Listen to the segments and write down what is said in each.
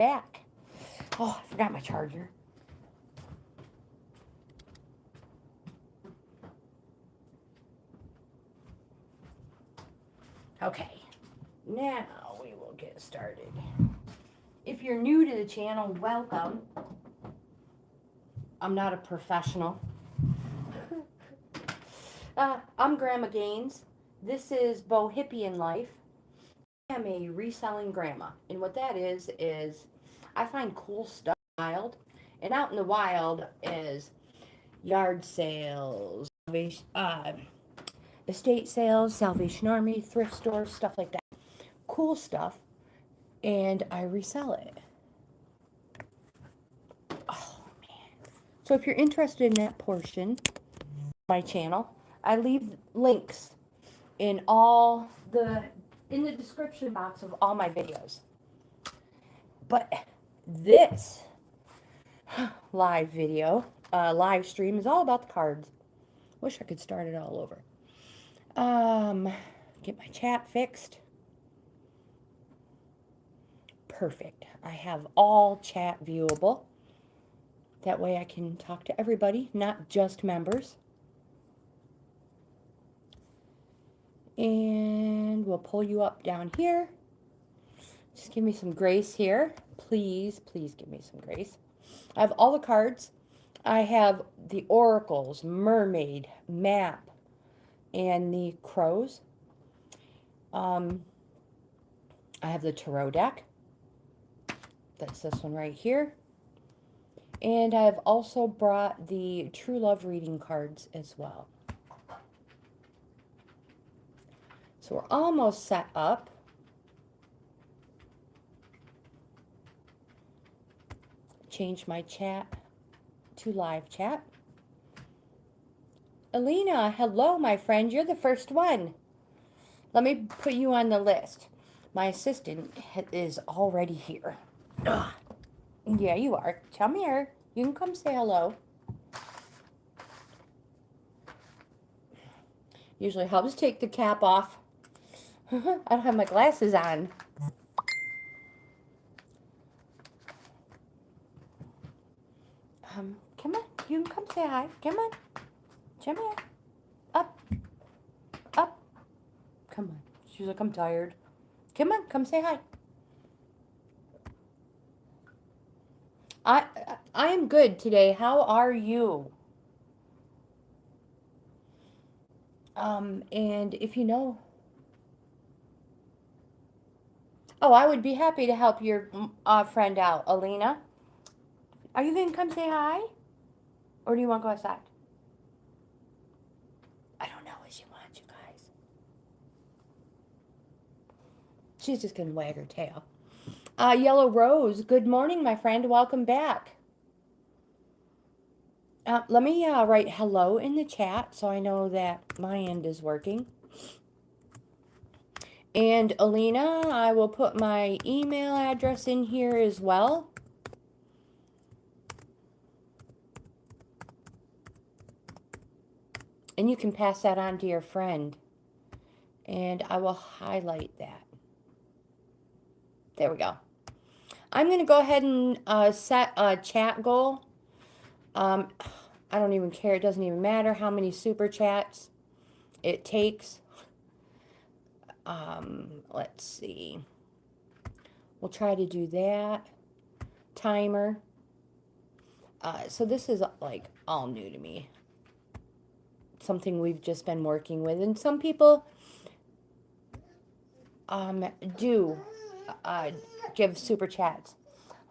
back. Oh, I forgot my charger. Okay, now we will get started. If you're new to the channel, welcome. I'm not a professional. I'm Grandma Gaines. This is Bohippian Life. I am a reselling grandma, and what that is I find cool stuff wild, and out in the wild is yard sales, estate sales, Salvation Army, thrift stores, stuff like that. Cool stuff, and I resell it. Oh man! So if you're interested in that portion of my channel, I leave links in the description box of all my videos. But this live stream is all about the cards. Wish I could start it all over. Get my chat fixed. Perfect. I have all chat viewable. That way I can talk to everybody, not just members. And we'll pull you up down here. Just give me some grace here. Please, please give me some grace. I have all the cards. I have the oracles, mermaid, map, and the crows. I have the tarot deck. That's this one right here. And I've also brought the true love reading cards as well. So we're almost set up. Change my chat to live chat. Alina, hello, my friend. You're the first one. Let me put you on the list. My assistant is already here. Ugh. Yeah, you are. Come here. You can come say hello. Usually helps take the cap off. I don't have my glasses on. Come on. You can come say hi. Come on. Come here. Up. Up. Come on. She's like, I'm tired. Come on. Come say hi. I am good today. How are you? And if you know... Oh, I would be happy to help your friend out, Alina. Are you going to come say hi? Or do you want to go outside? I don't know what she wants, you guys. She's just going to wag her tail. Yellow Rose, good morning, my friend. Welcome back. Let me write hello in the chat so I know that my end is working. And Alina, I will put my email address in here as well. And you can pass that on to your friend. And I will highlight that. There we go. I'm going to go ahead and set a chat goal. I don't even care. It doesn't even matter how many super chats it takes. Let's see. We'll try to do that. Timer. So this is like all new to me. Something we've just been working with. And some people do give super chats.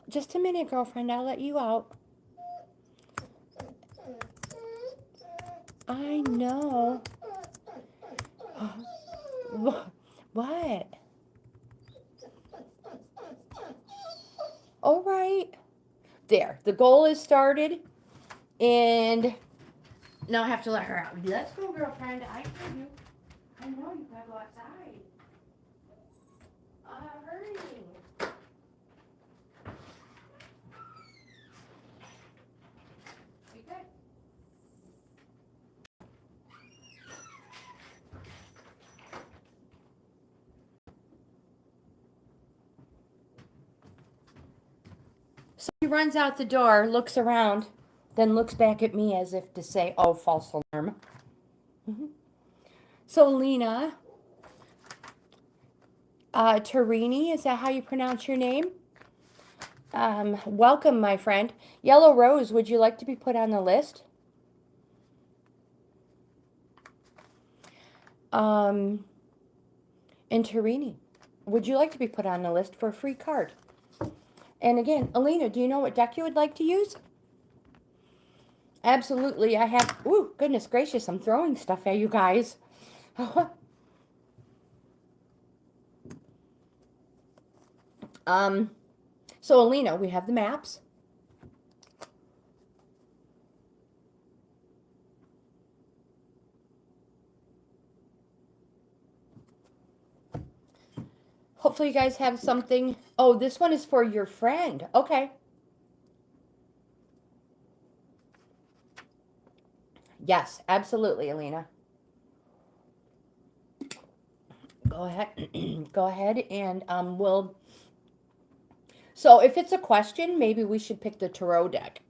Just a minute, girlfriend. I'll let you out. I know. What? All right. There. The goal is started. And now I have to let her out. Let's go, girlfriend. I heard you. I know you gotta go outside. Hurry. You good? runs out the door, looks around, then looks back at me as if to say, oh, false alarm. So, Lena, Tarini, is that how you pronounce your name? Welcome, my friend. Yellow Rose, would you like to be put on the list? And Tarini, would you like to be put on the list for a free card? And again, Alina, do you know what deck you would like to use? Absolutely, I have... Ooh, goodness gracious, I'm throwing stuff at you guys. So, Alina, we have the maps. Hopefully you guys have something. Oh, this one is for your friend. Okay. Yes, absolutely, Alina. Go ahead. Go ahead and we'll... So if it's a question, maybe we should pick the tarot deck.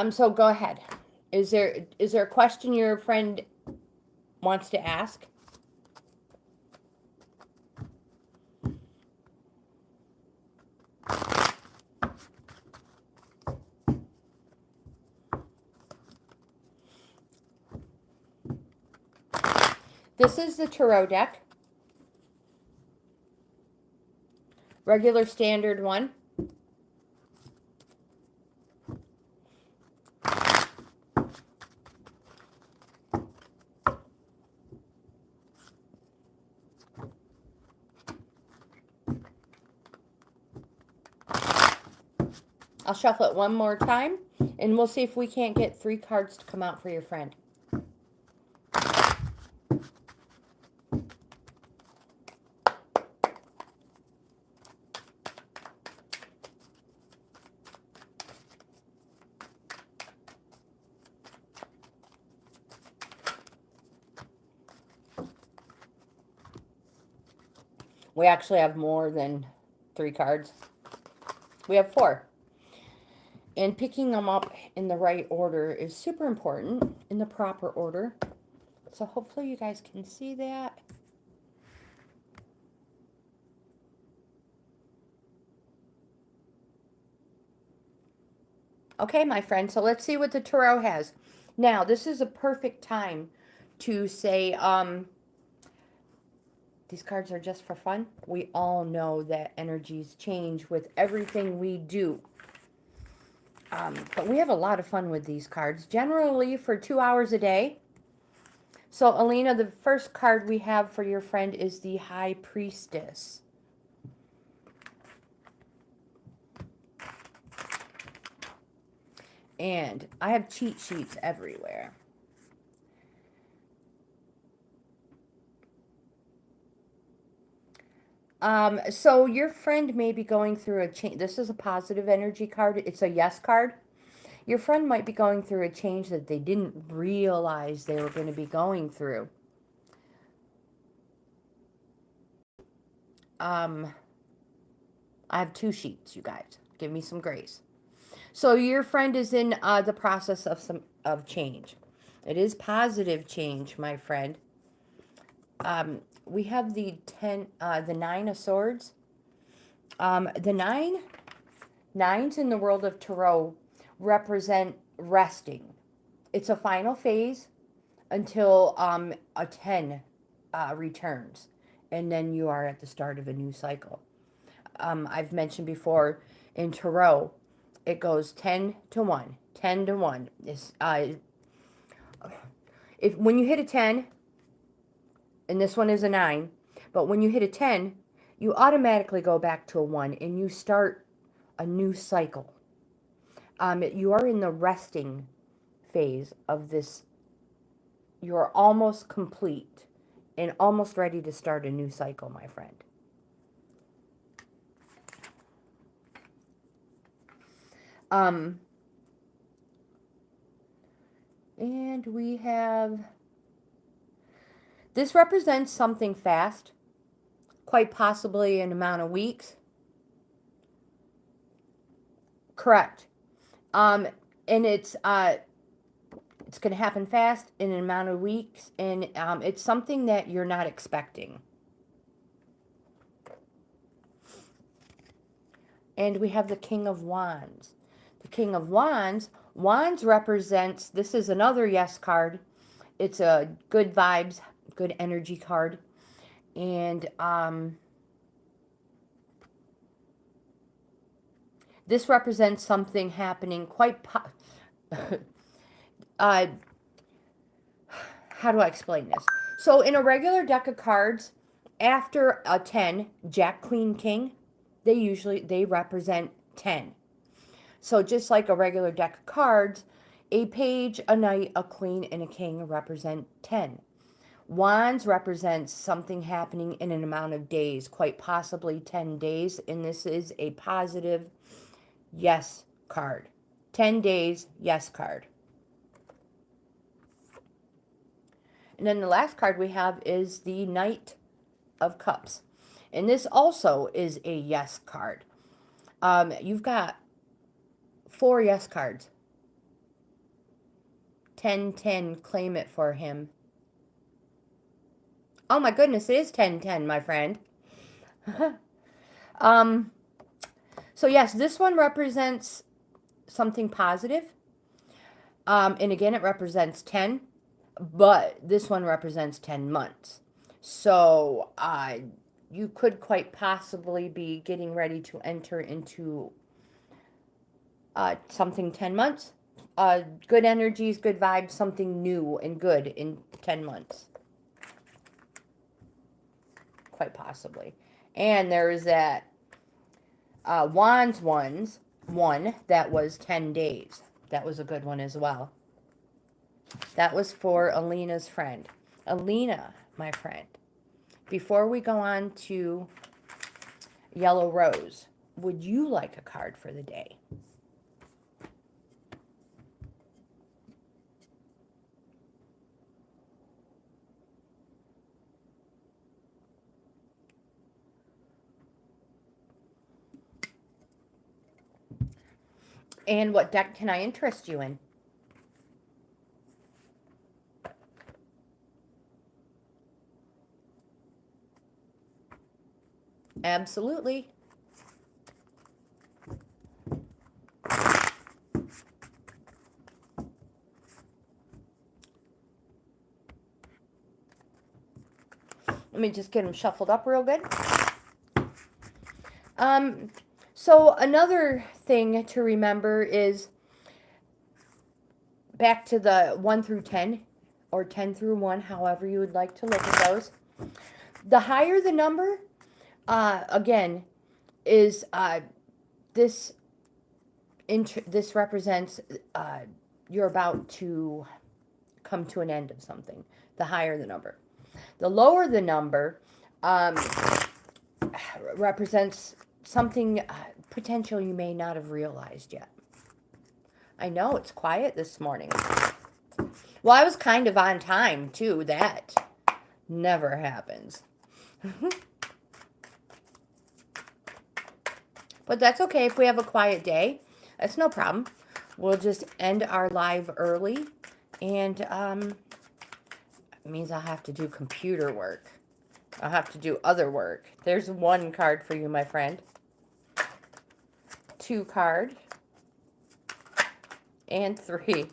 So go ahead. Is there a question your friend wants to ask? This is the tarot deck. Regular standard one. I'll shuffle it one more time, and we'll see if we can't get 3 cards to come out for your friend. We actually have more than 3 cards. We have 4. And picking them up in the right order is super important, in the proper order. So hopefully you guys can see that. Okay, my friend, so let's see what the tarot has. Now, this is a perfect time to say, these cards are just for fun. We all know that energies change with everything we do. But we have a lot of fun with these cards, generally for 2 hours a day. So, Alina, the first card we have for your friend is the High Priestess. And I have cheat sheets everywhere. So your friend may be going through a change. This is a positive energy card. It's a yes card. Your friend might be going through a change that they didn't realize they were going to be going through. I have 2 sheets, you guys. Give me some grace. So your friend is in the process of change. It is positive change, my friend. We have the 9 of Swords. The nines in the world of tarot represent resting. It's a final phase until a 10 returns, and then you are at the start of a new cycle. I've mentioned before in tarot, it goes 10 to 1, 10 to 1. When you hit a 10, and this one is a 9, but when you hit a 10, you automatically go back to a 1, and you start a new cycle. You are in the resting phase of this. You are almost complete and almost ready to start a new cycle, my friend. And we have... This represents something fast, quite possibly an amount of weeks. Correct. And it's going to happen fast in an amount of weeks, and it's something that you're not expecting. And we have the King of Wands. The King of Wands, Wands represents, this is another yes card. It's a good vibes, good energy card. And this represents something happening quite how do I explain this? So in a regular deck of cards, after a 10, Jack, Queen, King, they represent 10. So just like a regular deck of cards, a page, a knight, a queen, and a king represent 10. Wands represents something happening in an amount of days, quite possibly 10 days, and this is a positive yes card. 10 days, yes card. And then the last card we have is the Knight of Cups. And this also is a yes card. You've got 4 yes cards. 10-10, claim it for him. Oh my goodness, it is 10-10, my friend. So yes, this one represents something positive. And again, it represents 10. But this one represents 10 months. So you could quite possibly be getting ready to enter into something 10 months. Good energies, good vibes, something new and good in 10 months. Quite possibly. And there's that Wands one that was 10 days. That was a good one as well. That was for Alina's friend. Alina, my friend, before we go on to Yellow Rose, would you like a card for the day? And what deck can I interest you in? Absolutely. Let me just get them shuffled up real good. So another thing to remember is back to the 1 through 10 or 10 through 1, however you would like to look at those. The higher the number, again, is this represents you're about to come to an end of something. The higher the number. The lower the number represents something potential you may not have realized yet. I know it's quiet this morning. Well, I was kind of on time too. That never happens. But that's okay if we have a quiet day. That's no problem. We'll just end our live early. And it means I'll have to do computer work. I'll have to do other work. There's 1 card for you, my friend. 2 card. And 3.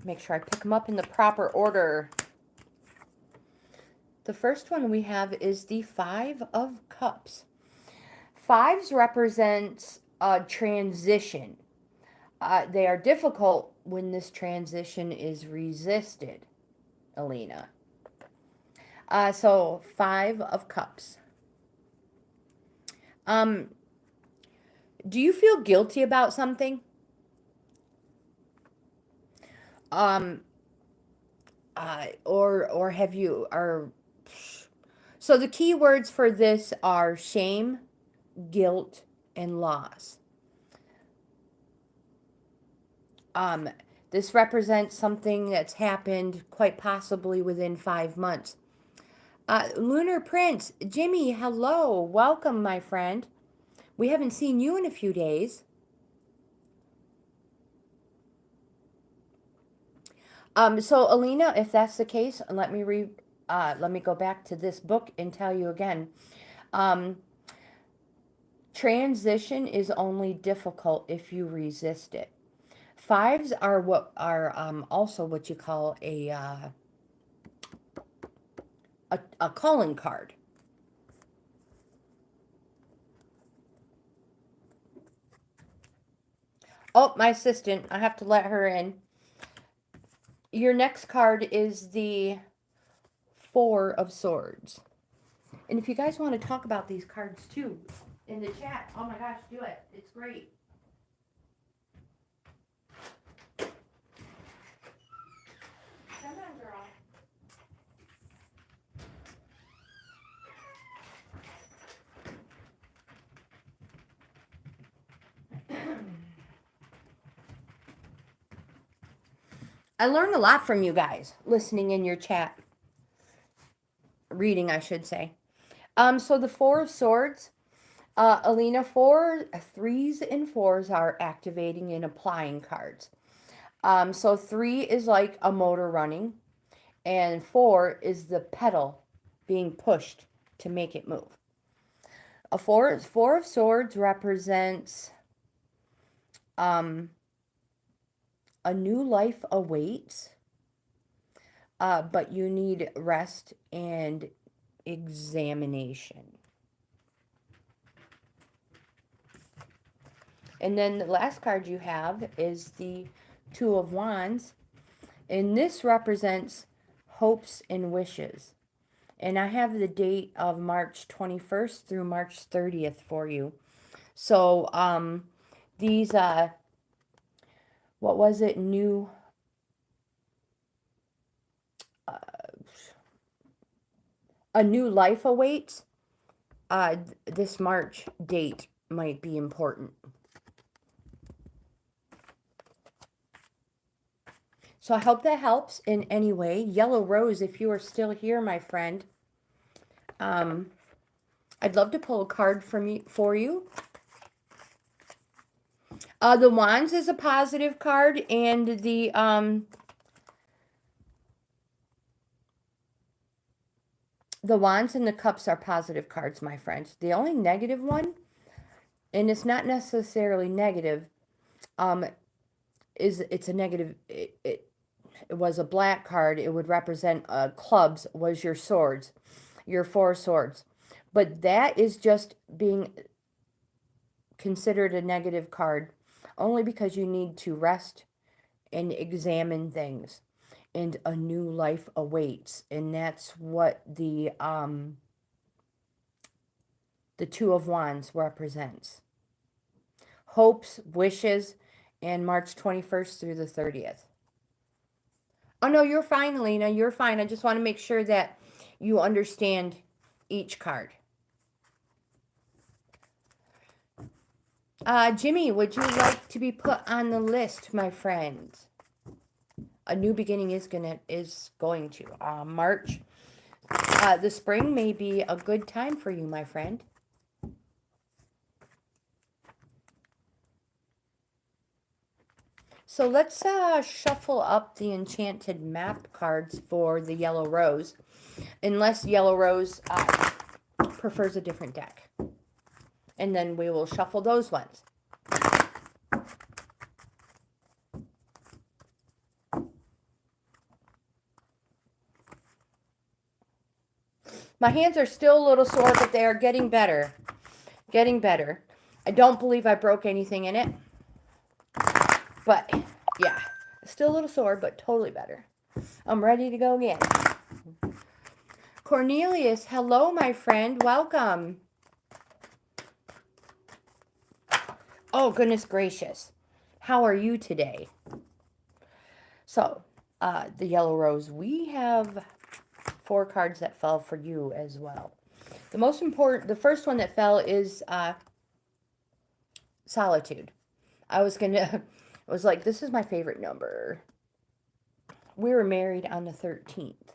Make sure I pick them up in the proper order. The first one we have is the 5 of Cups. 5s represents a transition. They are difficult when this transition is resisted, Alina. So 5 of Cups. Do you feel guilty about something? Or have you, so the key words for this are shame, guilt, and loss. This represents something that's happened quite possibly within 5 months. Lunar Prince, Jimmy, hello. Welcome, my friend. We haven't seen you in a few days. So Alina, if that's the case, let me go back to this book and tell you again. Um, transition is only difficult if you resist it. Fives are what are also what you call a calling card. Oh, my assistant, I have to let her in. Your next card is the Four of Swords. And if you guys want to talk about these cards too in the chat, oh my gosh, do it. It's great. Come on, girl. I learned a lot from you guys listening in your chat. Reading, I should say. So the Four of Swords, Alina, 3s and 4s are activating and applying cards. So 3 is like a motor running, and 4 is the pedal being pushed to make it move. A four of Swords represents a new life awaits, but you need rest and examination. And then the last card you have is the Two of Wands, and this represents hopes and wishes. And I have the date of March 21st through March 30th for you. So these what was it, new a new life awaits. This March date might be important. So I hope that helps in any way. Yellow Rose, if you are still here, my friend, I'd love to pull a card for you. The Wands is a positive card, and the Wands and the Cups are positive cards, my friends. The only negative one, and it's not necessarily negative, it's a negative. It was a black card. It would represent clubs was your swords, your 4 swords. But that is just being considered a negative card only because you need to rest and examine things, and a new life awaits. And that's what the Two of Wands represents. Hopes, wishes, and March 21st through the 30th. Oh, no, you're fine, Alina. You're fine. I just want to make sure that you understand each card. Jimmy, would you like to be put on the list, my friend? A new beginning is going to. March. The spring may be a good time for you, my friend. So let's shuffle up the enchanted map cards for the Yellow Rose, unless Yellow Rose prefers a different deck. And then we will shuffle those ones. My hands are still a little sore, but they are getting better. Getting better. I don't believe I broke anything in it. But, yeah. Still a little sore, but totally better. I'm ready to go again. Cornelius, hello, my friend. Welcome. Oh, goodness gracious. How are you today? So, the Yellow Rose, we have 4 cards that fell for you as well. The first one that fell is Solitude. I was like, this is my favorite number. We were married on the 13th.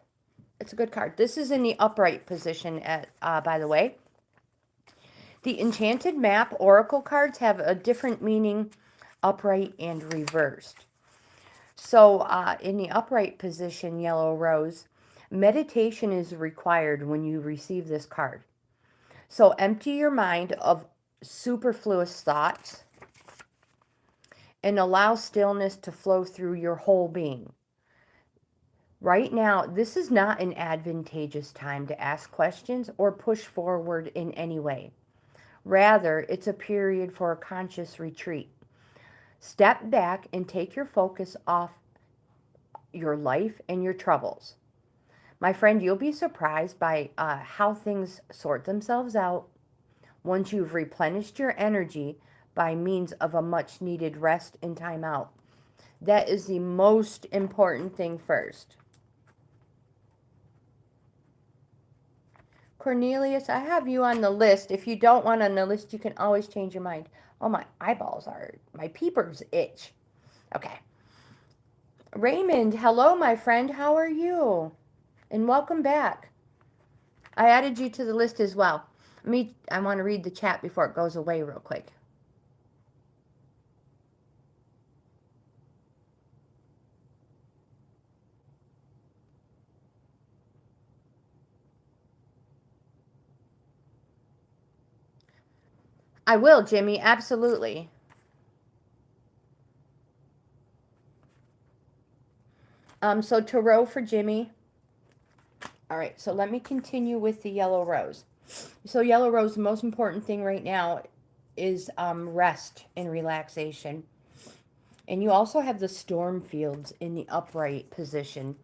It's a good card. This is in the upright position, by the way. The Enchanted Map Oracle cards have a different meaning, upright and reversed. So in the upright position, Yellow Rose, meditation is required when you receive this card. So empty your mind of superfluous thoughts and allow stillness to flow through your whole being. Right now, this is not an advantageous time to ask questions or push forward in any way. Rather, it's a period for a conscious retreat. Step back and take your focus off your life and your troubles. My friend, you'll be surprised by how things sort themselves out once you've replenished your energy by means of a much needed rest and time out. That is the most important thing first. Cornelius, I have you on the list. If you don't want on the list, you can always change your mind. Oh, my eyeballs are, my peepers itch. Okay. Raymond, hello, my friend. How are you? And welcome back. I added you to the list as well. I want to read the chat before it goes away real quick. I will, Jimmy, absolutely. So tarot for Jimmy. All right, so let me continue with the Yellow Rose. So Yellow Rose, the most important thing right now is rest and relaxation. And you also have the storm fields in the upright position.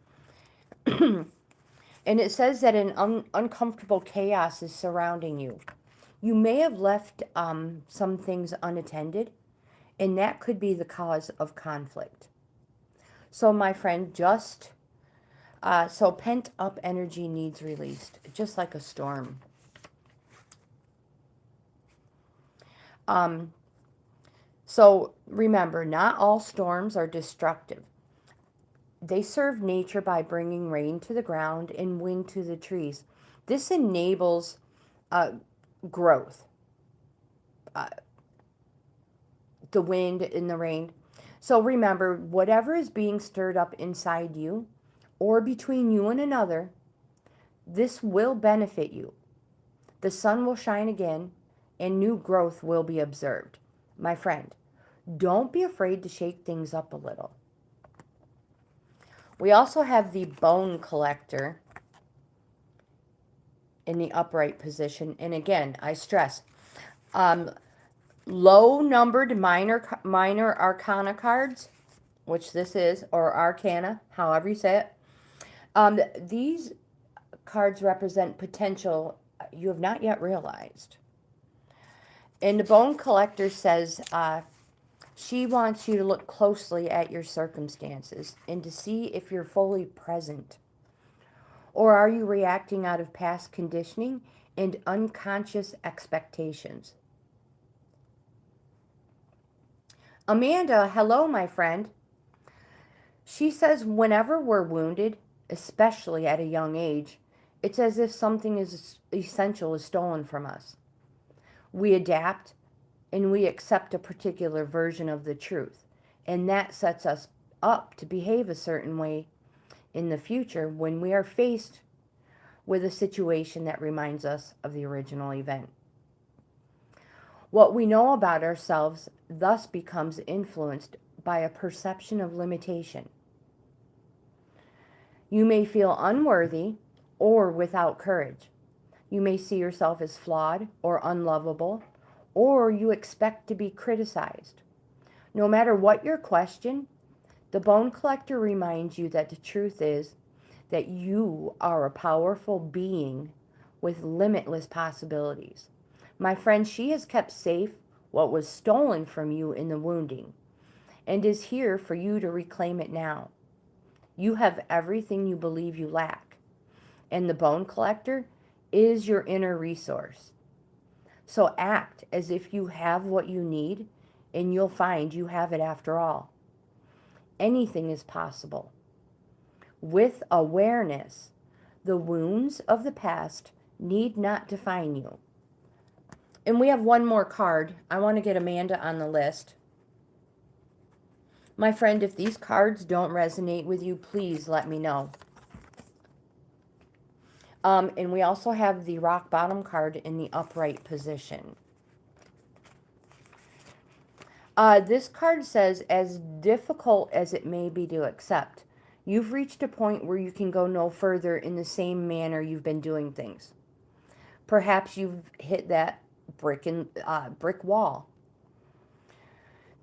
And it says that an uncomfortable chaos is surrounding you. You may have left some things unattended, and that could be the cause of conflict. So my friend, so pent-up energy needs released, just like a storm. So remember, not all storms are destructive. They serve nature by bringing rain to the ground and wind to the trees. This enables growth. The wind and the rain. So remember, whatever is being stirred up inside you or between you and another, this will benefit you. The sun will shine again and new growth will be observed. My friend, don't be afraid to shake things up a little. We also have the Bone Collector in the upright position. And again, I stress, low numbered minor arcana cards, which this is, or arcana, however you say it. These cards represent potential you have not yet realized. And the Bone Collector says she wants you to look closely at your circumstances and to see if you're fully present. Or are you reacting out of past conditioning and unconscious expectations? Amanda, hello, my friend. She says whenever we're wounded, especially at a young age, it's as if something essential is stolen from us. We adapt and we accept a particular version of the truth, and that sets us up to behave a certain way in the future when we are faced with a situation that reminds us of the original event. What we know about ourselves thus becomes influenced by a perception of limitation. You may feel unworthy or without courage. You may see yourself as flawed or unlovable, or you expect to be criticized. No matter what your question, the Bone Collector reminds you that the truth is that you are a powerful being with limitless possibilities. My friend, she has kept safe what was stolen from you in the wounding and is here for you to reclaim it now. You have everything you believe you lack, and the Bone Collector is your inner resource. So act as if you have what you need, and you'll find you have it after all. Anything is possible. With awareness, The wounds of the past need not define you. And we have one more card. I want to get Amanda on the list. My friend, if these cards don't resonate with you, please let me know. And we also have the rock bottom card in the upright position. This card says, as difficult as it may be to accept, you've reached a point where you can go no further in the same manner you've been doing things. Perhaps you've hit that brick wall.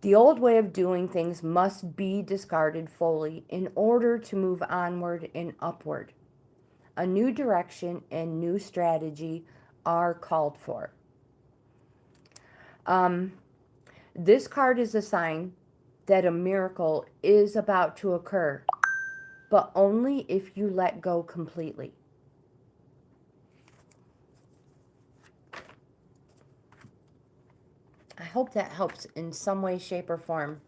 The old way of doing things must be discarded fully in order to move onward and upward. A new direction and new strategy are called for. This card is a sign that a miracle is about to occur, but only if you let go completely. I hope that helps in some way, shape, or form.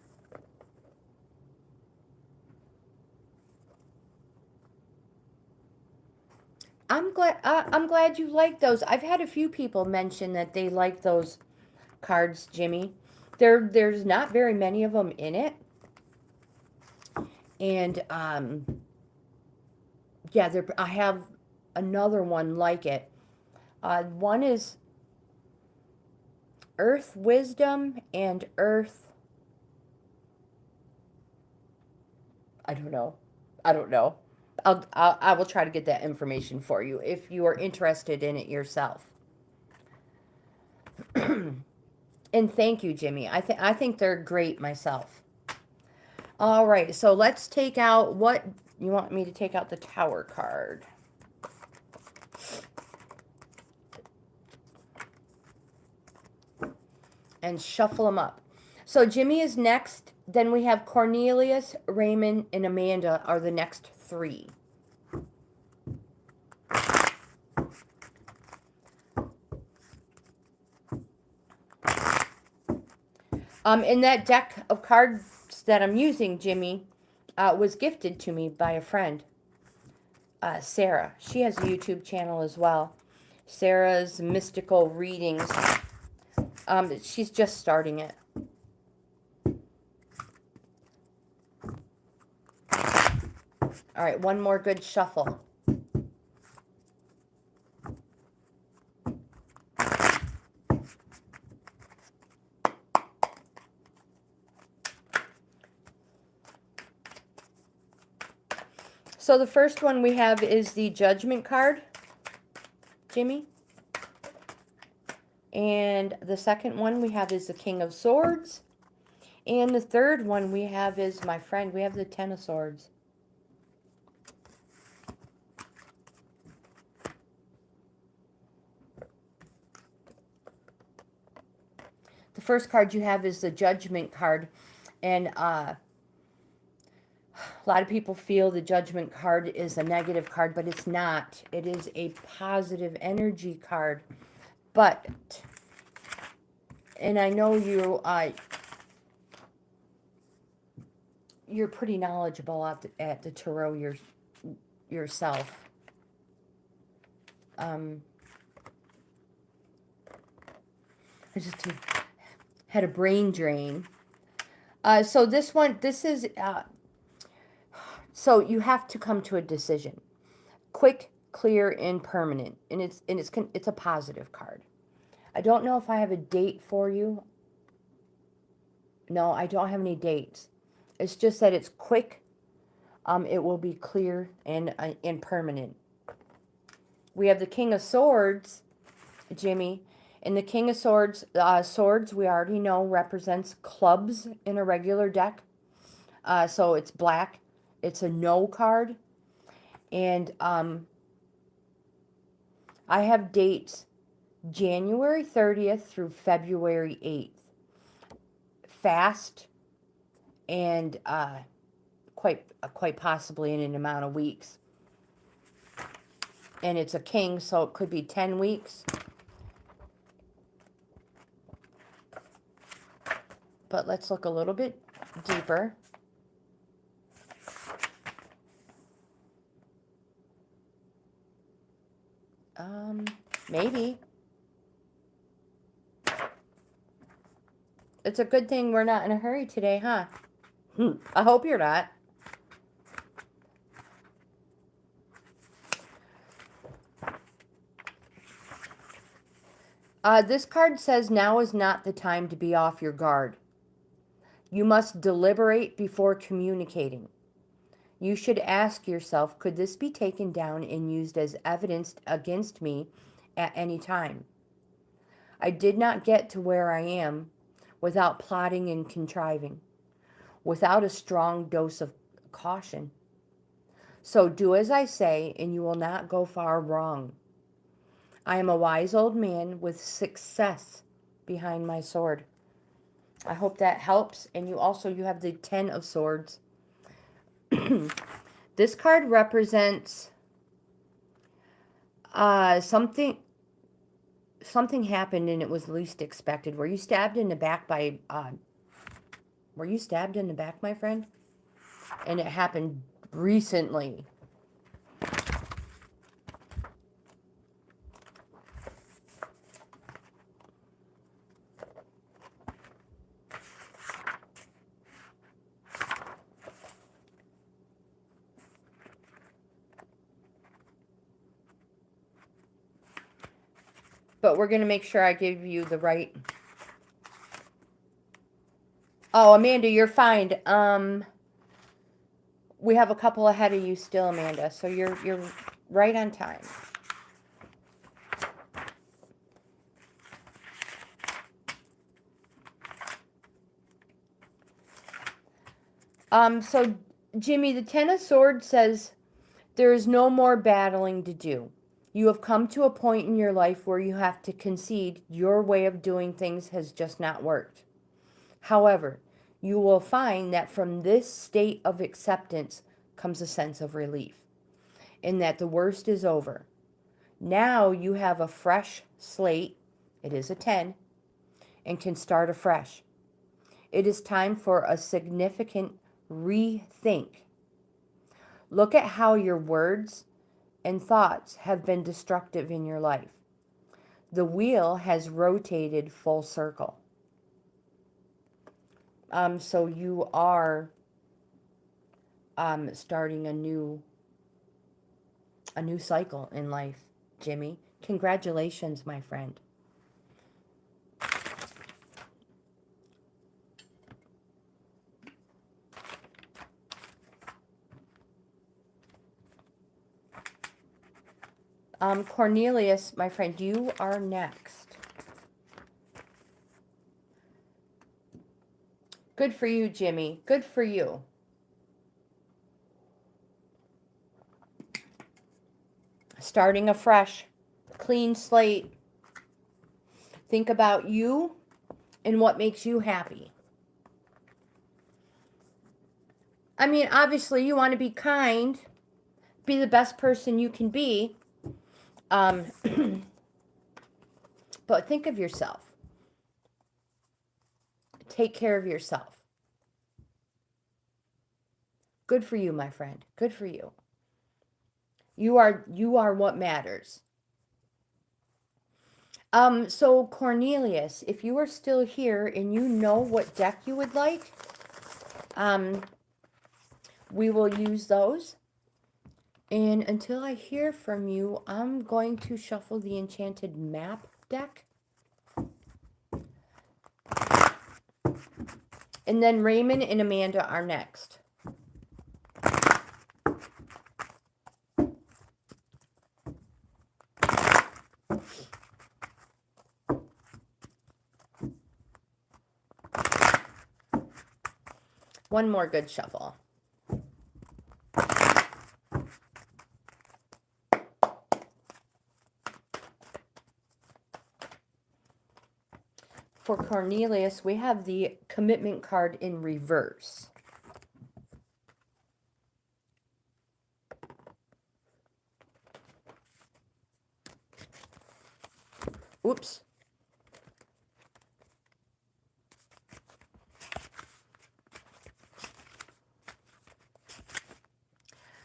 I'm glad you like those. I've had a few people mention that they like those cards, Jimmy. There's not very many of them in it. And yeah, I have another one like it. One is Earth Wisdom and Earth, I don't know. I will try to get that information for you if you are interested in it yourself. And thank you, Jimmy. I think they're great myself. All right, so let's take out what you want me to take out. The Tower card. And shuffle them up. So Jimmy is next. Then we have Cornelius, Raymond, and Amanda are the next three. And that deck of cards that I'm using, Jimmy, was gifted to me by a friend, Sarah. She has a YouTube channel as well. Sarah's Mystical Readings. She's just starting it. All right, one more good shuffle. So the first one we have is the Judgment card, Jimmy. And the second one we have is the King of Swords. And the third one we have is, my friend, we have the Ten of Swords. The first card you have is the Judgment card. And a lot of people feel the Judgment card is a negative card, but it's not. It is a positive energy card. But, and I know you're pretty knowledgeable at the tarot yourself. I just had a brain drain. So this is, so you have to come to a decision. Quick, clear, and permanent. And it's a positive card. I don't know if I have a date for you. No, I don't have any dates. It's just that it's quick. It will be clear and permanent. We have the King of Swords, Jimmy. And the King of Swords, swords we already know represents clubs in a regular deck. So it's black. It's a no card. And I have dates January 30th through February 8th. Fast and quite possibly in an amount of weeks. And it's a king, so it could be 10 weeks. But let's look a little bit deeper. Maybe. It's a good thing we're not in a hurry today, huh? I hope you're not. This card says now is not the time to be off your guard. You must deliberate before communicating. You should ask yourself, could this be taken down and used as evidence against me at any time? I did not get to where I am without plotting and contriving, without a strong dose of caution. So do as I say, and you will not go far wrong. I am a wise old man with success behind my sword. I hope that helps. And you have the 10 of Swords. This card represents something happened and it was least expected. Were you stabbed in the back by were you stabbed in the back, my friend? And it happened recently. But we're going to make sure I give you the right. Oh, Amanda, you're fine. We have a couple ahead of you still, Amanda. So you're right on time. So Jimmy, the 10 of Swords says there is no more battling to do. You have come to a point in your life where you have to concede your way of doing things has just not worked. However, you will find that from this state of acceptance comes a sense of relief, in that the worst is over. Now you have a fresh slate, it is a 10, and can start afresh. It is time for a significant rethink. Look at how your words and thoughts have been destructive in your life. The wheel has rotated full circle. So you are starting a new cycle in life, Jimmy. Congratulations, my friend. Cornelius, my friend, you are next. Good for you, Jimmy. Good for you. Starting afresh, clean slate. Think about you and what makes you happy. I mean, obviously, you want to be kind, be the best person you can be. But think of yourself. Take care of yourself. Good for you, my friend. Good for you. You are what matters. So Cornelius, if you are still here and you know what deck you would like, we will use those. And until I hear from you, I'm going to shuffle the Enchanted Map deck. And then Raymond and Amanda are next. One more good shuffle. For Cornelius, we have the commitment card in reverse. Oops.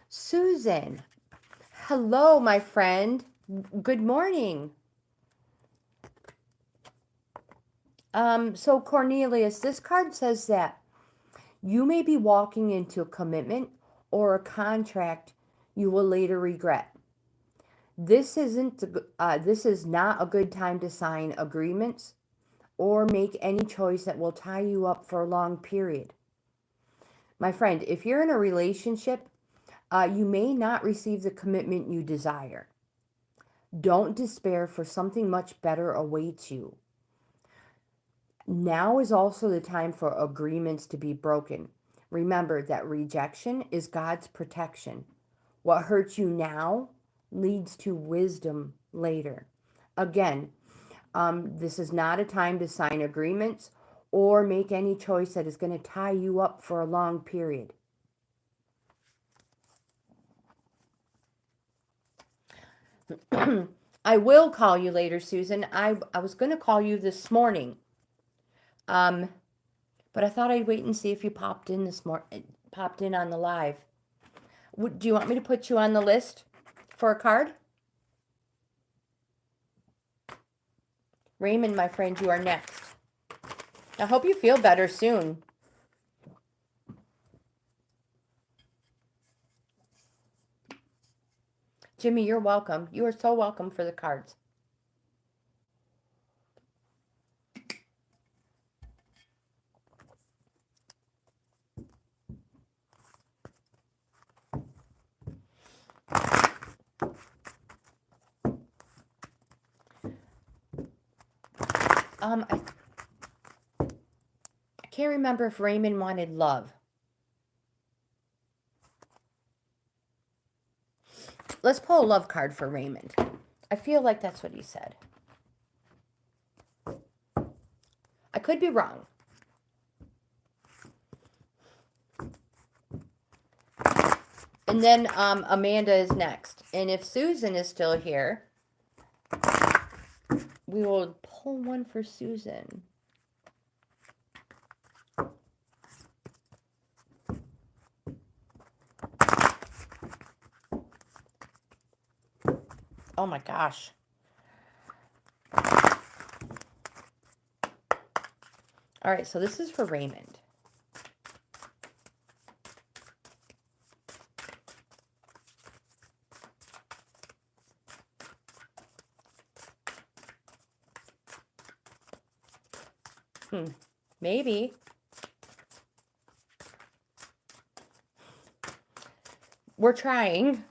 Susan. Hello, my friend. Good morning. So Cornelius, this card says that you may be walking into a commitment or a contract you will later regret. This is not a good time to sign agreements or make any choice that will tie you up for a long period. My friend, if you're in a relationship, you may not receive the commitment you desire. Don't despair, for something much better awaits you. Now is also the time for agreements to be broken. Remember that rejection is God's protection. What hurts you now leads to wisdom later. Again, this is not a time to sign agreements or make any choice that is going to tie you up for a long period. I will call you later, Susan. I was going to call you this morning. But I thought I'd wait and see if you popped in popped in on the live. Do you want me to put you on the list for a card? Raymond, my friend, you are next. I hope you feel better soon. Jimmy, you're welcome. You are so welcome for the cards. I can't remember if Raymond wanted love. Let's pull a love card for Raymond. I feel like that's what he said. I could be wrong. And then Amanda is next. And if Susan is still here, we will pull one for Susan. Oh my gosh. All right, so this is for Raymond. Maybe. We're trying.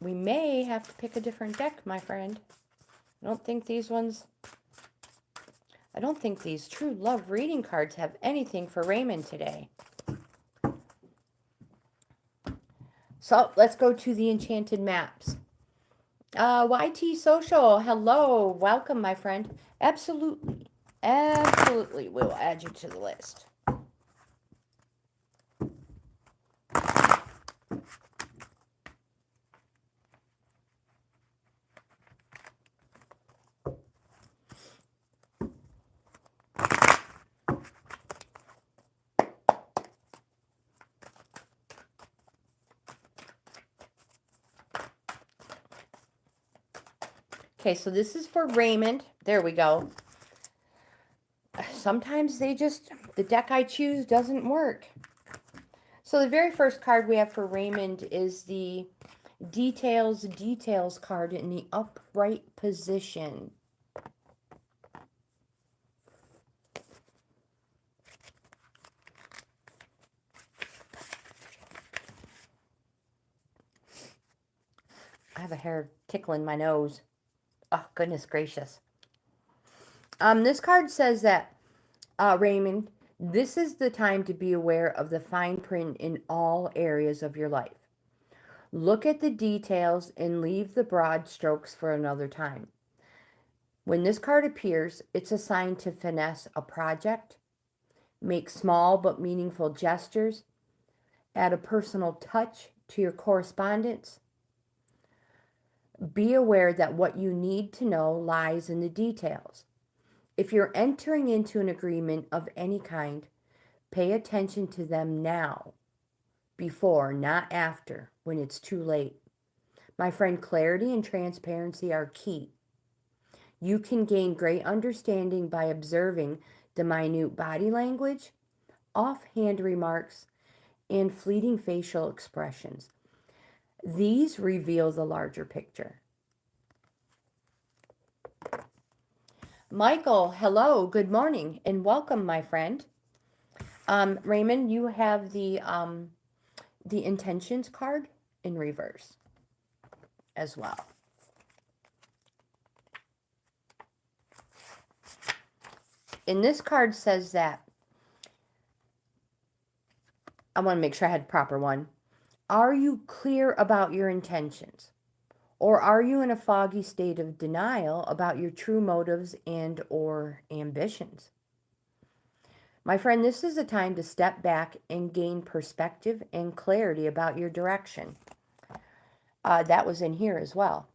We may have to pick a different deck, my friend. I don't think these true love reading cards have anything for Raymond today. So let's go to the Enchanted Maps. YT Social, hello, welcome, my friend. Absolutely, absolutely, we'll add you to the list. Okay, so this is for Raymond. There we go. Sometimes the deck I choose doesn't work. So the very first card we have for Raymond is the Details card in the upright position. I have a hair tickling my nose. Oh, goodness gracious. This card says that, Raymond, this is the time to be aware of the fine print in all areas of your life. Look at the details and leave the broad strokes for another time. When this card appears, it's a sign to finesse a project, make small but meaningful gestures, add a personal touch to your correspondence. Be aware that what you need to know lies in the details. If you're entering into an agreement of any kind, pay attention to them now, before, not after, when it's too late. My friend, clarity and transparency are key. You can gain great understanding by observing the minute body language, offhand remarks, and fleeting facial expressions. These reveal the larger picture. Michael, hello, good morning, and welcome, my friend. Raymond, you have the intentions card in reverse as well. And this card says that, I want to make sure I had the proper one. Are you clear about your intentions? Or are you in a foggy state of denial about your true motives and or ambitions? My friend, this is a time to step back and gain perspective and clarity about your direction. That was in here as well.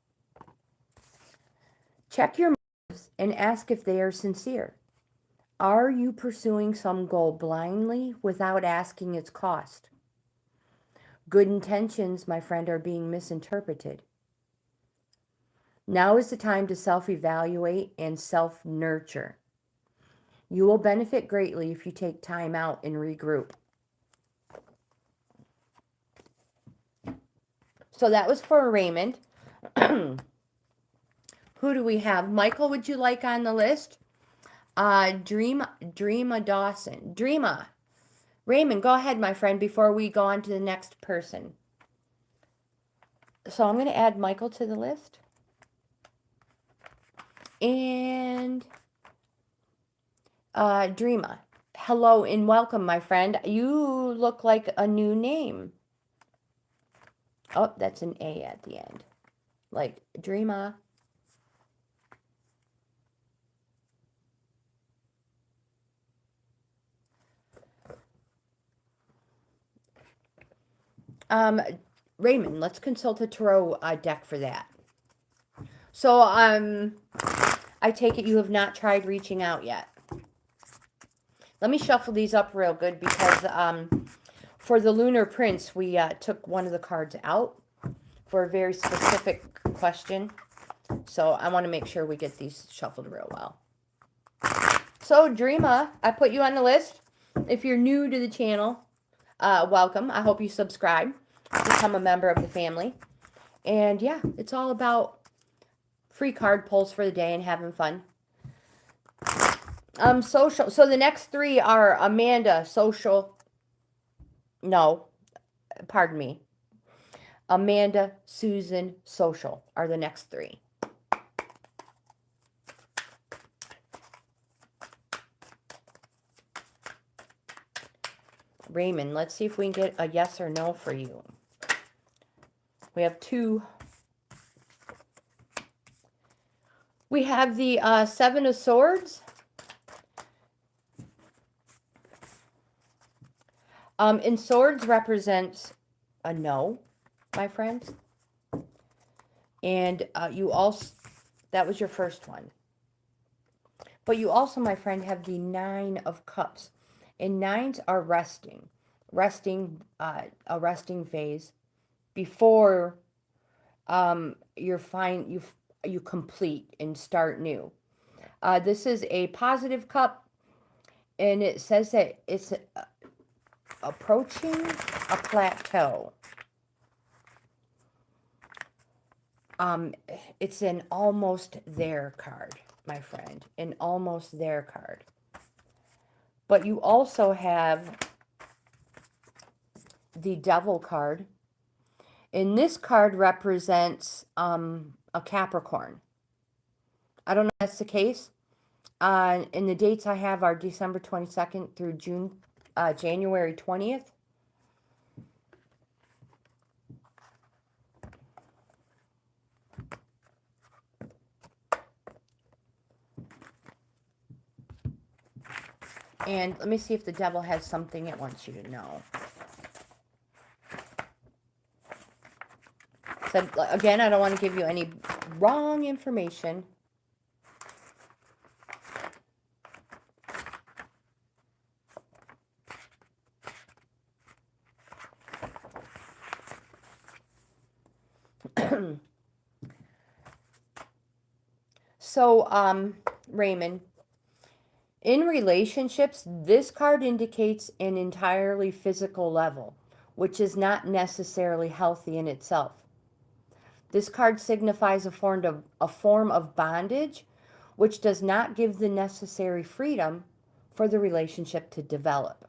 Check your motives and ask if they are sincere. Are you pursuing some goal blindly without asking its cost? Good intentions, my friend, are being misinterpreted. Now is the time to self-evaluate and self-nurture. You will benefit greatly if you take time out and regroup. So that was for Raymond. Who do we have? Michael, would you like on the list? Dreama Dawson. Dreama. Raymond, go ahead, my friend, before we go on to the next person. So I'm going to add Michael to the list. And Dreama, hello and welcome, my friend. You look like a new name. Oh, that's an A at the end. Like Dreama. Raymond, let's consult a tarot deck for that. So, I take it you have not tried reaching out yet. Let me shuffle these up real good because for the Lunar Prince, we took one of the cards out for a very specific question. So I want to make sure we get these shuffled real well. So Dreama, I put you on the list. If you're new to the channel, welcome. I hope you subscribe, become a member of the family. And yeah, it's all about free card pulls for the day and having fun. Social. So the next three are Amanda, social. No, pardon me. Amanda, Susan, social are the next three. Raymond, let's see if we can get a yes or no for you. We have two. We have the Seven of Swords. And swords represents a no, my friends. And you also, that was your first one. But you also, my friend, have the Nine of Cups. And nines are resting. A resting phase before you complete and start new. This is a positive cup, and it says that it's approaching a plateau. It's an almost there card, my friend, an almost there card. But you also have the Devil card, and this card represents a Capricorn. I don't know if that's the case. And the dates I have are December 22nd through January 20th. And let me see if the Devil has something it wants you to know. So again, I don't want to give you any wrong information. So, Raymond, in relationships, this card indicates an entirely physical level, which is not necessarily healthy in itself. This card signifies a form of bondage, which does not give the necessary freedom for the relationship to develop.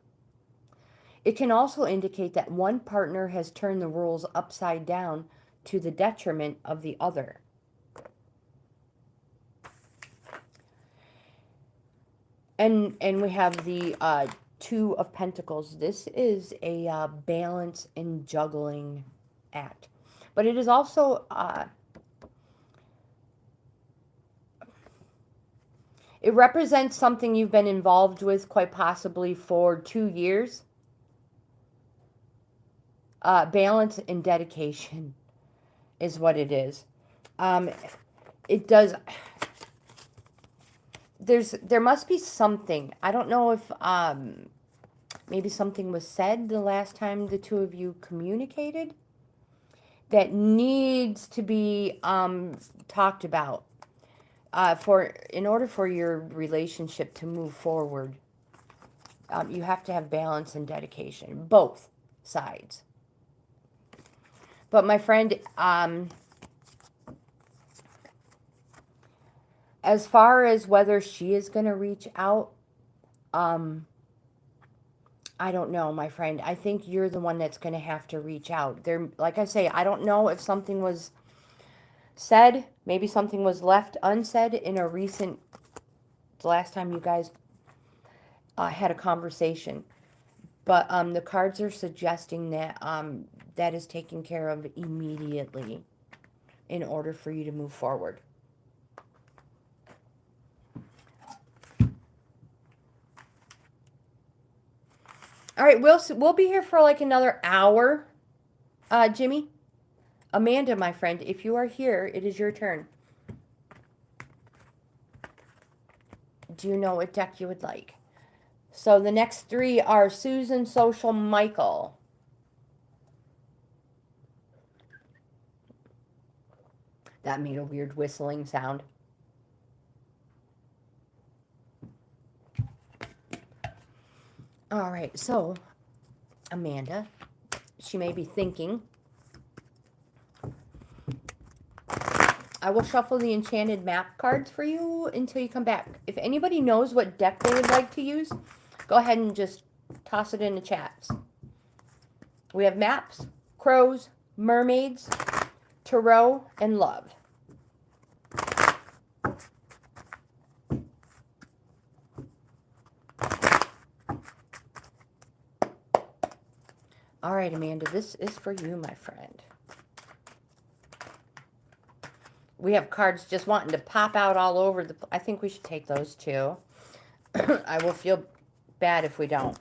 It can also indicate that one partner has turned the rules upside down to the detriment of the other. And we have the Two of Pentacles. This is a balance and juggling act. But it is also, it represents something you've been involved with quite possibly for 2 years. Balance and dedication is what it is. It does... There must be something. I don't know if maybe something was said the last time the two of you communicated that needs to be talked about in order for your relationship to move forward. You have to have balance and dedication, both sides. But my friend, as far as whether she is going to reach out, I don't know, my friend. I think you're the one that's going to have to reach out. Like I say, I don't know if something was said, maybe something was left unsaid in a recent, the last time you guys had a conversation. But the cards are suggesting that that is taken care of immediately in order for you to move forward. All right, we'll be here for like another hour, Jimmy. Amanda, my friend, if you are here, it is your turn. Do you know what deck you would like? So the next three are Susan, Social, Michael. That made a weird whistling sound. All right, so Amanda, she may be thinking. I will shuffle the enchanted map cards for you until you come back. If anybody knows what deck they would like to use, go ahead and just toss it in the chats. We have maps, crows, mermaids, tarot, and love. All right, Amanda, this is for you, my friend. We have cards just wanting to pop out all over the... I think we should take those too. I will feel bad if we don't.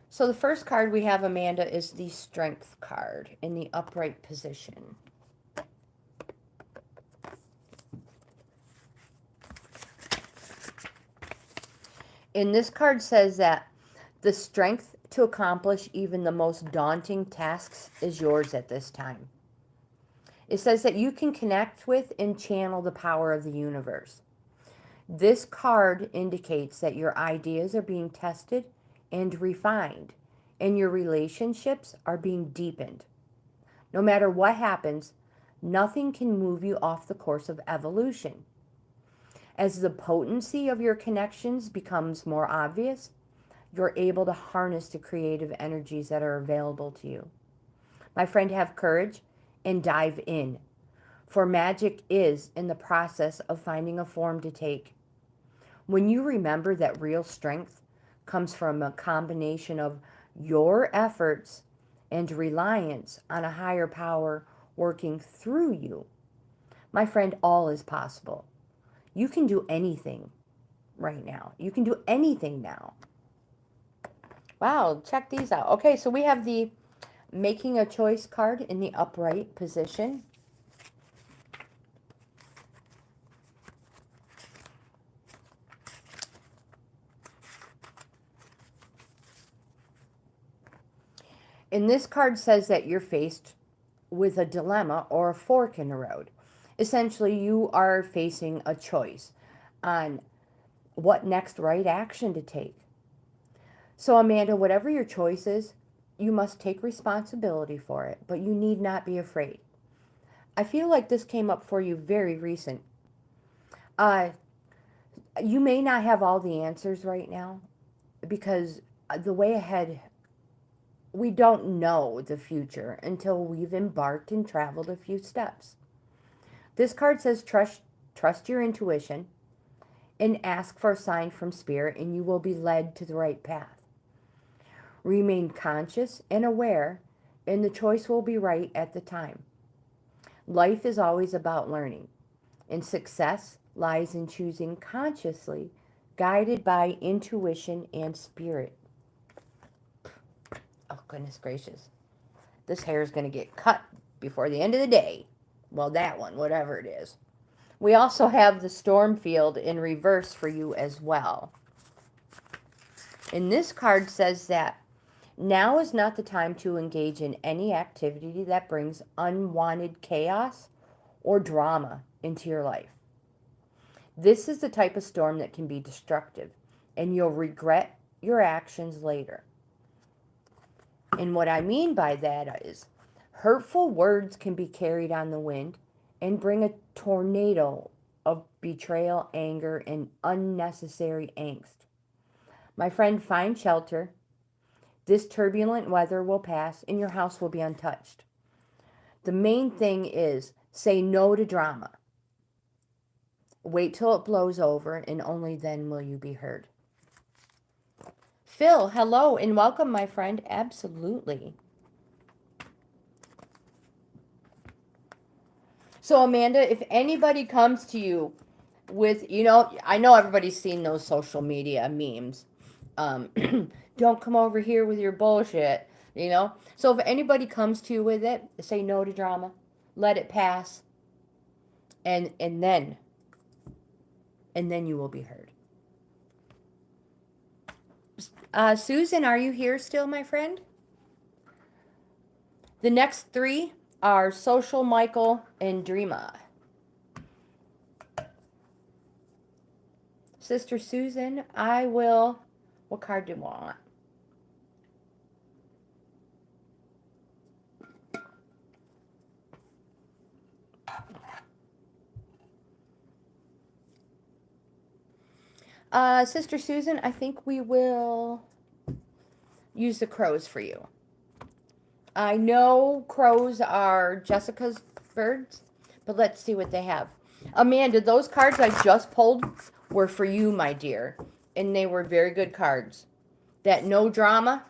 So the first card we have, Amanda, is the Strength card in the upright position. And this card says that the strength to accomplish even the most daunting tasks is yours at this time. It says that you can connect with and channel the power of the universe. This card indicates that your ideas are being tested and refined, and your relationships are being deepened. No matter what happens, nothing can move you off the course of evolution. As the potency of your connections becomes more obvious, you're able to harness the creative energies that are available to you. My friend, have courage and dive in, for magic is in the process of finding a form to take. When you remember that real strength comes from a combination of your efforts and reliance on a higher power working through you, my friend, all is possible. You can do anything right now. You can do anything now. Wow, check these out. Okay, so we have the Making a Choice card in the upright position. And this card says that you're faced with a dilemma or a fork in the road. Essentially, you are facing a choice on what next right action to take. So, Amanda, whatever your choice is, you must take responsibility for it, but you need not be afraid. I feel like this came up for you very recent. Uh, you may not have all the answers right now because the way ahead, we don't know the future until we've embarked and traveled a few steps. This card says trust your intuition and ask for a sign from spirit, and you will be led to the right path. Remain conscious and aware, and the choice will be right at the time. Life is always about learning, and success lies in choosing consciously, guided by intuition and spirit. Oh, goodness gracious. This hair is going to get cut before the end of the day. Well, that one, whatever it is. We also have the storm field in reverse for you as well. And this card says that now is not the time to engage in any activity that brings unwanted chaos or drama into your life. This is the type of storm that can be destructive, and you'll regret your actions later. And what I mean by that is hurtful words can be carried on the wind and bring a tornado of betrayal, anger, and unnecessary angst. My friend, find shelter. This turbulent weather will pass and your house will be untouched. The main thing is say no to drama. Wait till it blows over, and only then will you be heard. Phil, hello and welcome, my friend. Absolutely. So, Amanda, if anybody comes to you with, I know everybody's seen those social media memes. Don't come over here with your bullshit, So if anybody comes to you with it, say no to drama. Let it pass. And then you will be heard. Susan, are you here still, my friend? The next three are Social, Michael, and Dreama. Sister Susan, what card do you want? Sister Susan, I think we will use the crows for you. I know crows are Jessica's birds, but let's see what they have. Amanda, those cards I just pulled were for you, my dear, and they were very good cards. That no drama,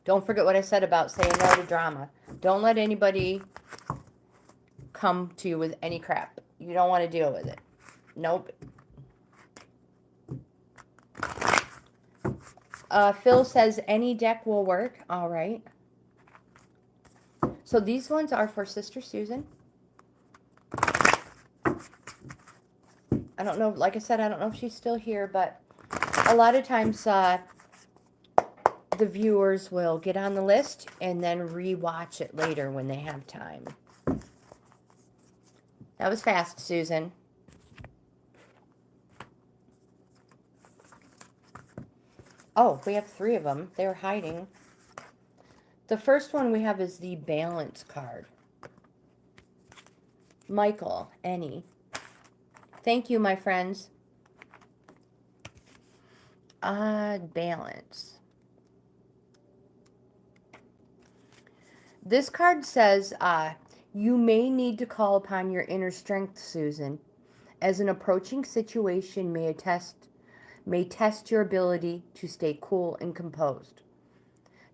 don't forget what I said about saying no to drama. Don't let anybody come to you with any crap. You don't want to deal with it. Nope. Phil says any deck will work. All right. So these ones are for Sister Susan. I don't know, like I said, I don't know if she's still here, but a lot of times the viewers will get on the list and then re-watch it later when they have time. That was fast, Susan. Oh, we have three of them. They're hiding. The first one we have is the balance card. Michael, any. Thank you, my friends. Balance. This card says, you may need to call upon your inner strength, Susan, as an approaching situation may test your ability to stay cool and composed.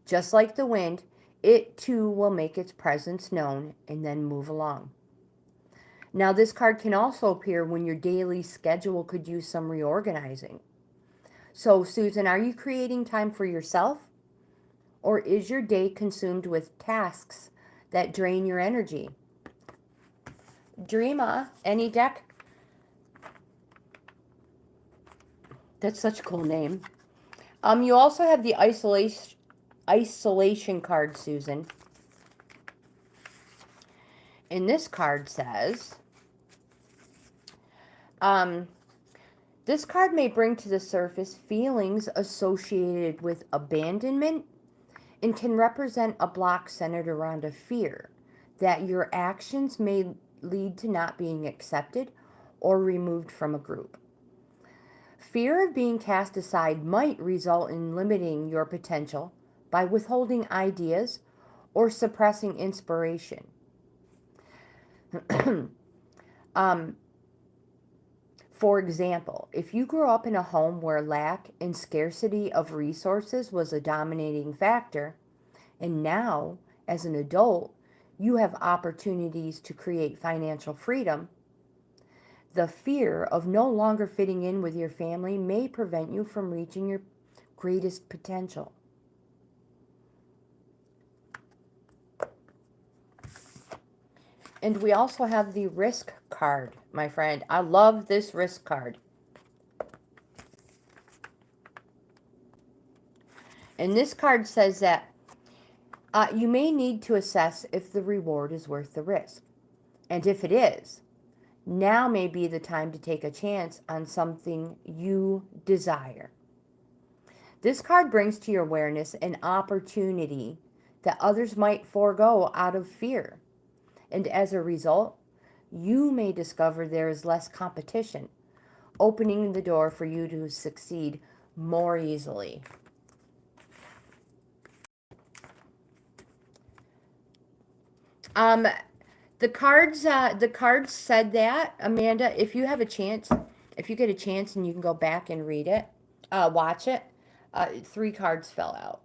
Just like the wind, it too will make its presence known and then move along. Now, this card can also appear when your daily schedule could use some reorganizing. So, Susan, are you creating time for yourself? Or is your day consumed with tasks that drain your energy? Dreama, any deck? That's such a cool name. You also have the isolation card, Susan. And this card says, this card may bring to the surface feelings associated with abandonment and can represent a block centered around a fear that your actions may lead to not being accepted or removed from a group. Fear of being cast aside might result in limiting your potential by withholding ideas or suppressing inspiration. For example, if you grew up in a home where lack and scarcity of resources was a dominating factor, and now, as an adult, you have opportunities to create financial freedom, the fear of no longer fitting in with your family may prevent you from reaching your greatest potential. And we also have the risk card, my friend. I love this risk card. And this card says that you may need to assess if the reward is worth the risk. And if it is, now may be the time to take a chance on something you desire. This card brings to your awareness an opportunity that others might forego out of fear. And as a result, you may discover there is less competition, opening the door for you to succeed more easily. The cards said that, Amanda, if you have a chance, if you get a chance and you can go back and read it, watch it, 3 cards fell out.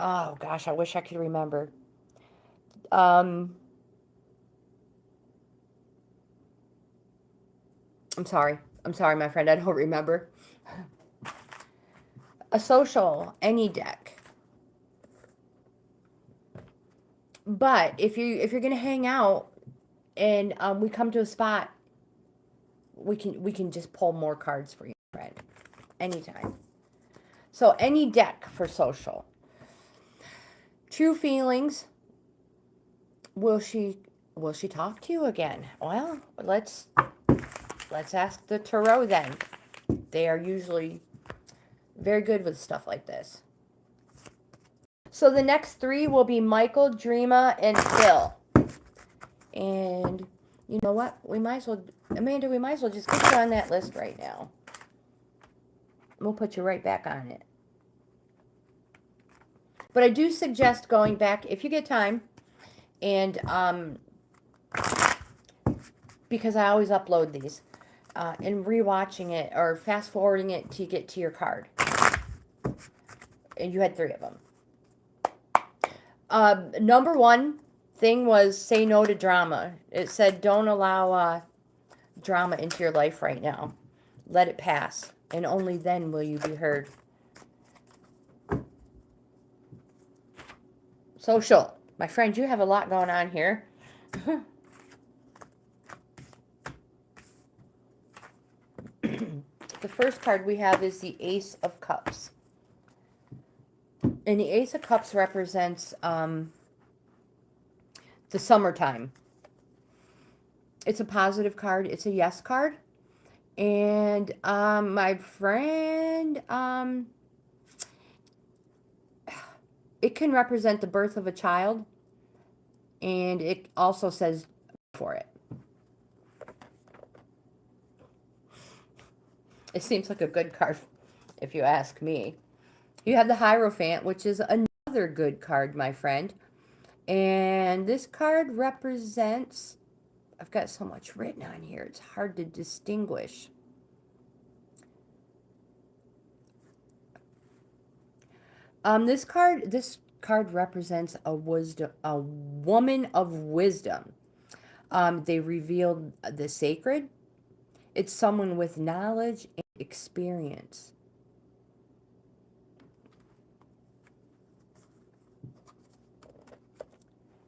Oh gosh, I wish I could remember. I'm sorry, my friend, I don't remember. A social, any deck. But if you're gonna hang out and we come to a spot, we can just pull more cards for you, friend, anytime. So any deck for social. True feelings. Will she talk to you again? Well, let's ask the tarot then. They are usually very good with stuff like this. So the next 3 will be Michael, Dreama, and Phil. And you know what? We might as well, Amanda, we might as well just get you on that list right now. We'll put you right back on it. But I do suggest going back if you get time, and because I always upload these, and rewatching it or fast forwarding it to get to your card. And you had 3 of them. Number 1 thing was say no to drama. It said don't allow drama into your life right now. Let it pass, and only then will you be heard. Social. My friend, you have a lot going on here. The first card we have is the Ace of Cups. And the Ace of Cups represents the summertime. It's a positive card. It's a yes card. And my friend, it can represent the birth of a child. And it also says for it. It seems like a good card, if you ask me. You have the Hierophant, which is another good card, my friend. And this card represents, I've got so much written on here, it's hard to distinguish. This card represents a woman of wisdom. They revealed the sacred. It's someone with knowledge and experience.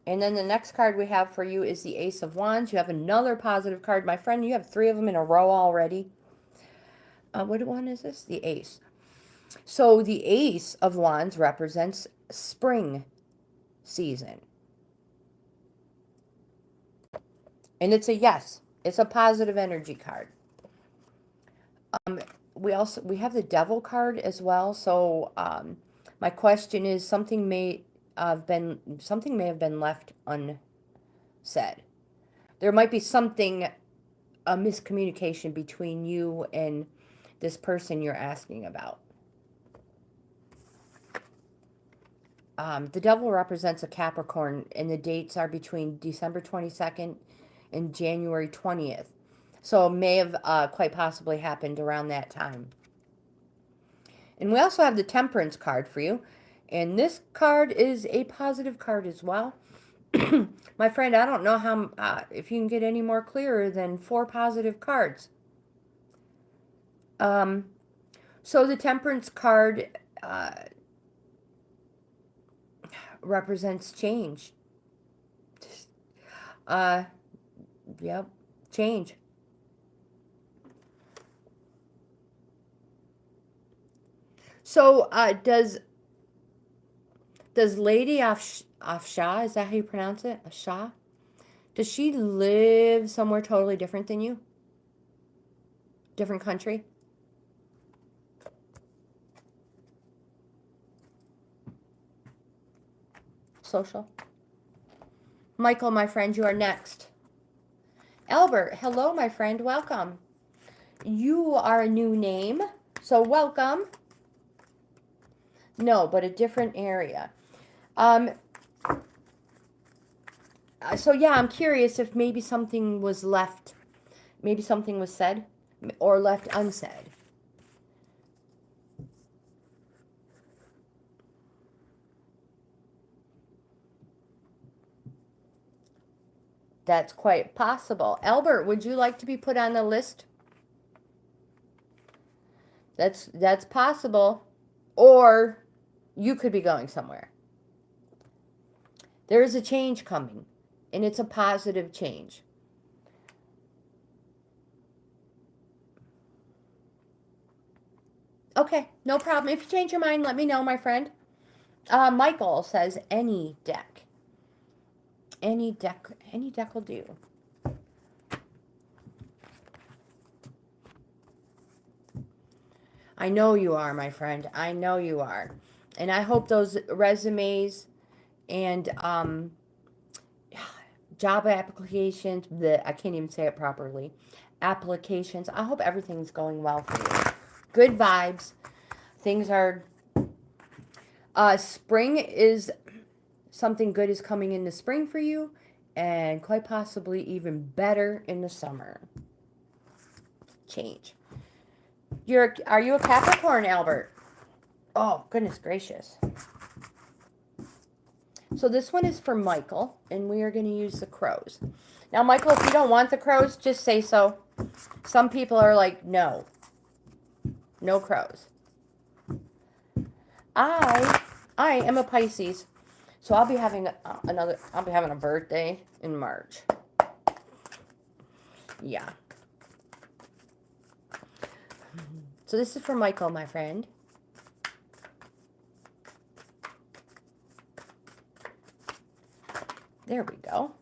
And then the next card we have for you is the Ace of Wands. You have another positive card. My friend, you have 3 of them in a row already. What one is this? The Ace. So the Ace of Wands represents spring season. And it's a yes. It's a positive energy card. We have the Devil card as well. So my question is, something may have been left unsaid. There might be something, a miscommunication between you and this person you're asking about. The Devil represents a Capricorn, and the dates are between December 22nd and January 20th. So it may have quite possibly happened around that time. And we also have the Temperance card for you. And this card is a positive card as well. My friend, I don't know how if you can get any more clearer than 4 positive cards. So the Temperance card represents change. Yep, change. So does Lady Afshah, is that how you pronounce it? Afshah? Does she live somewhere totally different than you? Different country? Social? Michael, my friend, you are next. Albert, hello, my friend, welcome. You are a new name, so welcome. No, but a different area. So yeah, I'm curious if maybe something was left, maybe something was said or left unsaid. That's quite possible. Albert, would you like to be put on the list? That's possible. Or you could be going somewhere. There is a change coming, and it's a positive change. Okay, no problem. If you change your mind, let me know, my friend. Michael says any deck. Any deck will do. I know you are, my friend. I know you are. And I hope those resumes and job applications, I can't even say it properly, applications, I hope everything's going well for you. Good vibes. Things are, spring is, something good is coming in the spring for you, and quite possibly even better in the summer. Change. Are you a Capricorn, Albert? Oh, goodness gracious. So this one is for Michael, and we are going to use the crows. Now, Michael, if you don't want the crows, just say so. Some people are like, no. No crows. I am a Pisces, so I'll be having a birthday in March. Yeah. So this is for Michael, my friend. There we go.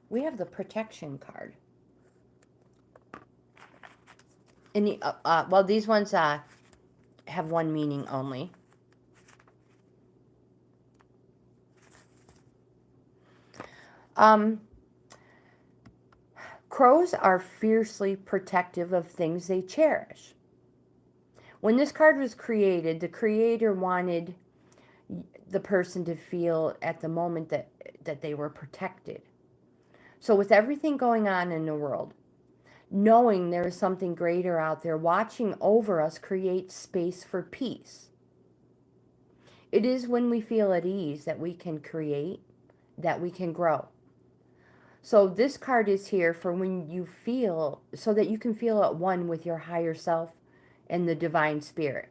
We have the protection card. And the, well, these ones have one meaning only. Crows are fiercely protective of things they cherish. When this card was created, the creator wanted the person to feel at the moment that they were protected. So with everything going on in the world, knowing there is something greater out there watching over us creates space for peace. It is when we feel at ease that we can create, that we can grow. So this card is here for when you feel, so that you can feel at one with your higher self and the divine spirit,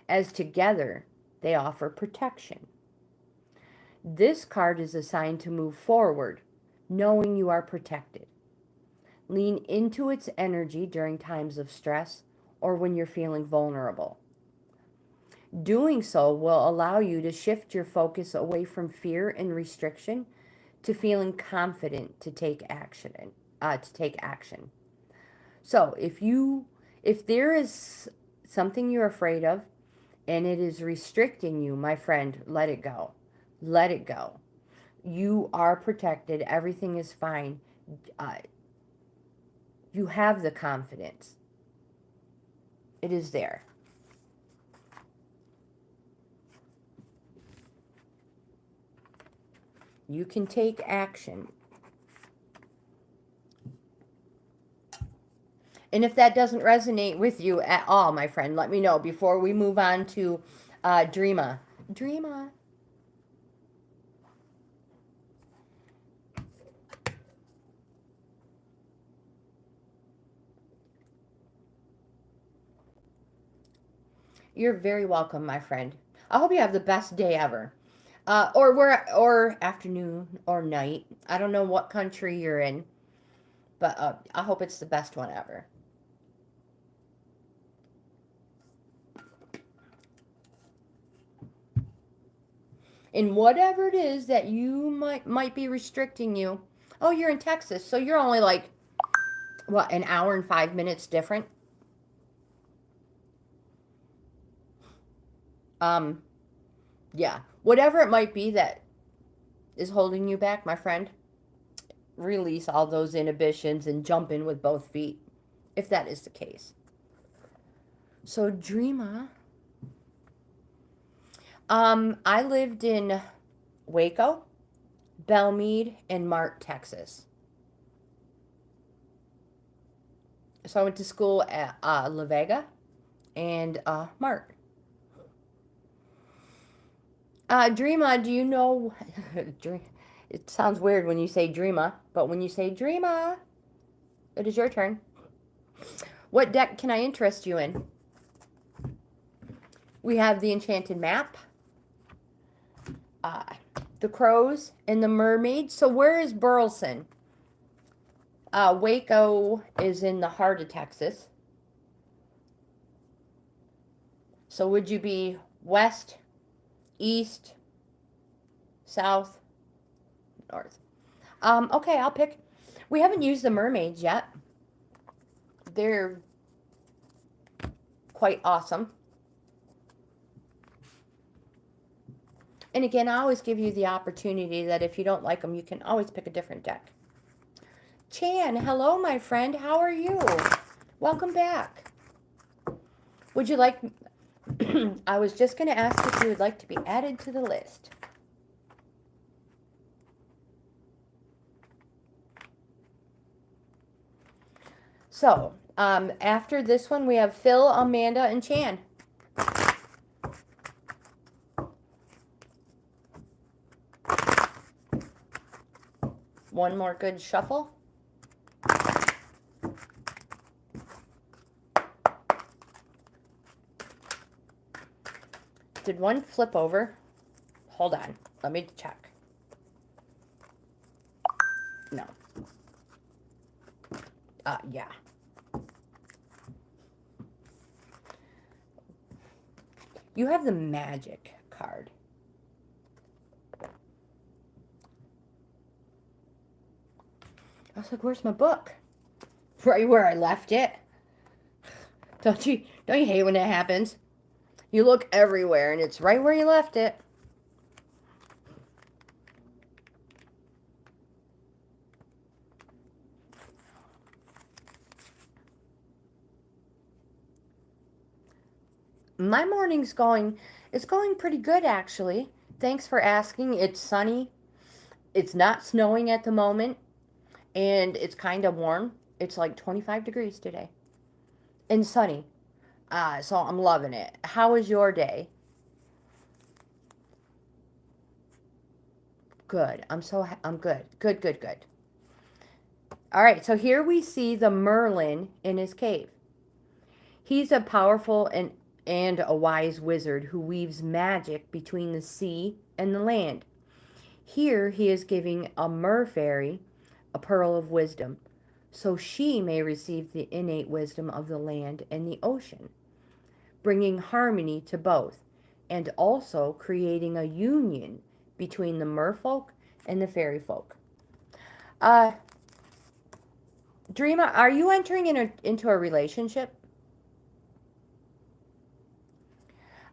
as together they offer protection. This card is assigned to move forward, knowing you are protected. Lean into its energy during times of stress or when you're feeling vulnerable. Doing so will allow you to shift your focus away from fear and restriction to feeling confident to take action. So if there is something you're afraid of and it is restricting you, my friend, let it go. Let it go. You are protected. Everything is fine. You have the confidence. It is there. You can take action. And if that doesn't resonate with you at all, my friend, let me know before we move on to Dreama. Dreama. You're very welcome, my friend. I hope you have the best day ever. Or afternoon or night. I don't know what country you're in, but I hope it's the best one ever. And whatever it is that you might be restricting you. Oh, you're in Texas, so you're only like what, an hour and 5 minutes different? Yeah. Whatever it might be that is holding you back, my friend, release all those inhibitions and jump in with both feet, if that is the case. So, Dreama. I lived in Waco, Belmead, and Mart, Texas. So I went to school at La Vega and Mart. Dreama, do you know? It sounds weird when you say Dreama, but when you say Dreama, it is your turn. What deck can I interest you in? We have the Enchanted Map, the Crows, and the Mermaid. So where is Burleson? Waco is in the heart of Texas. So would you be west, east, south, north? Okay, I'll pick. We haven't used the mermaids yet. They're quite awesome. And again, I always give you the opportunity that if you don't like them, you can always pick a different deck. Chan, hello, my friend. How are you? Welcome back. Would you like... I was just going to ask if you would like to be added to the list. So, after this one, we have Phil, Amanda, and Chan. One more good shuffle. Did one flip over? Hold on. Let me check. No. Yeah. You have the magic card. I was like, where's my book? Right where I left it. Don't you hate when that happens? You look everywhere and it's right where you left it. My morning's it's going pretty good actually. Thanks for asking. It's sunny. It's not snowing at the moment. And it's kind of warm. It's like 25 degrees today. And sunny. So I'm loving it. How was your day? Good. I'm good. Good. All right. So here we see the Merlin in his cave. He's a powerful and a wise wizard who weaves magic between the sea and the land. Here he is giving a mer fairy a pearl of wisdom. so she may receive the innate wisdom of the land and the ocean, bringing harmony to both, and also creating a union between the merfolk and the fairy folk. Dreama, are you entering into a relationship?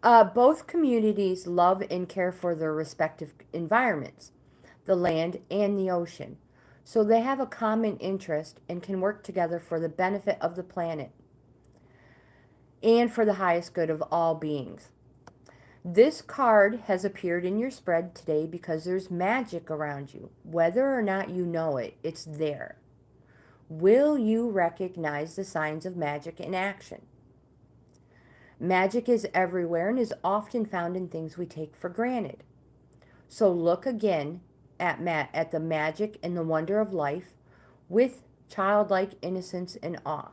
Both communities love and care for their respective environments, the land and the ocean. So they have a common interest and can work together for the benefit of the planet and for the highest good of all beings. This card has appeared in your spread today because there's magic around you. Whether or not you know it, it's there. Will you recognize the signs of magic in action? Magic is everywhere and is often found in things we take for granted. So look again at the magic and the wonder of life with childlike innocence and awe.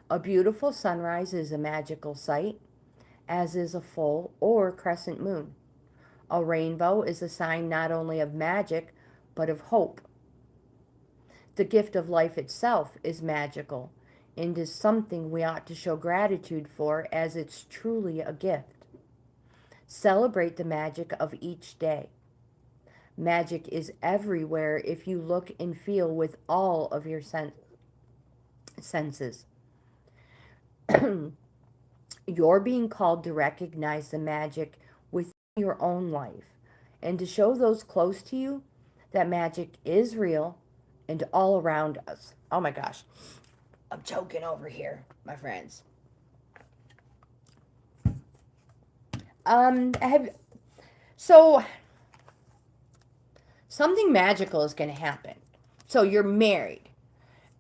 A beautiful sunrise is a magical sight, as is a full or crescent moon. A rainbow is a sign not only of magic, but of hope. The gift of life itself is magical and is something we ought to show gratitude for, as it's truly a gift. Celebrate the magic of each day. Magic is everywhere if you look and feel with all of your senses. You're being called to recognize the magic within your own life and to show those close to you that magic is real and all around us. Oh my gosh, I'm choking over here, my friends. So something magical is going to happen. So you're married.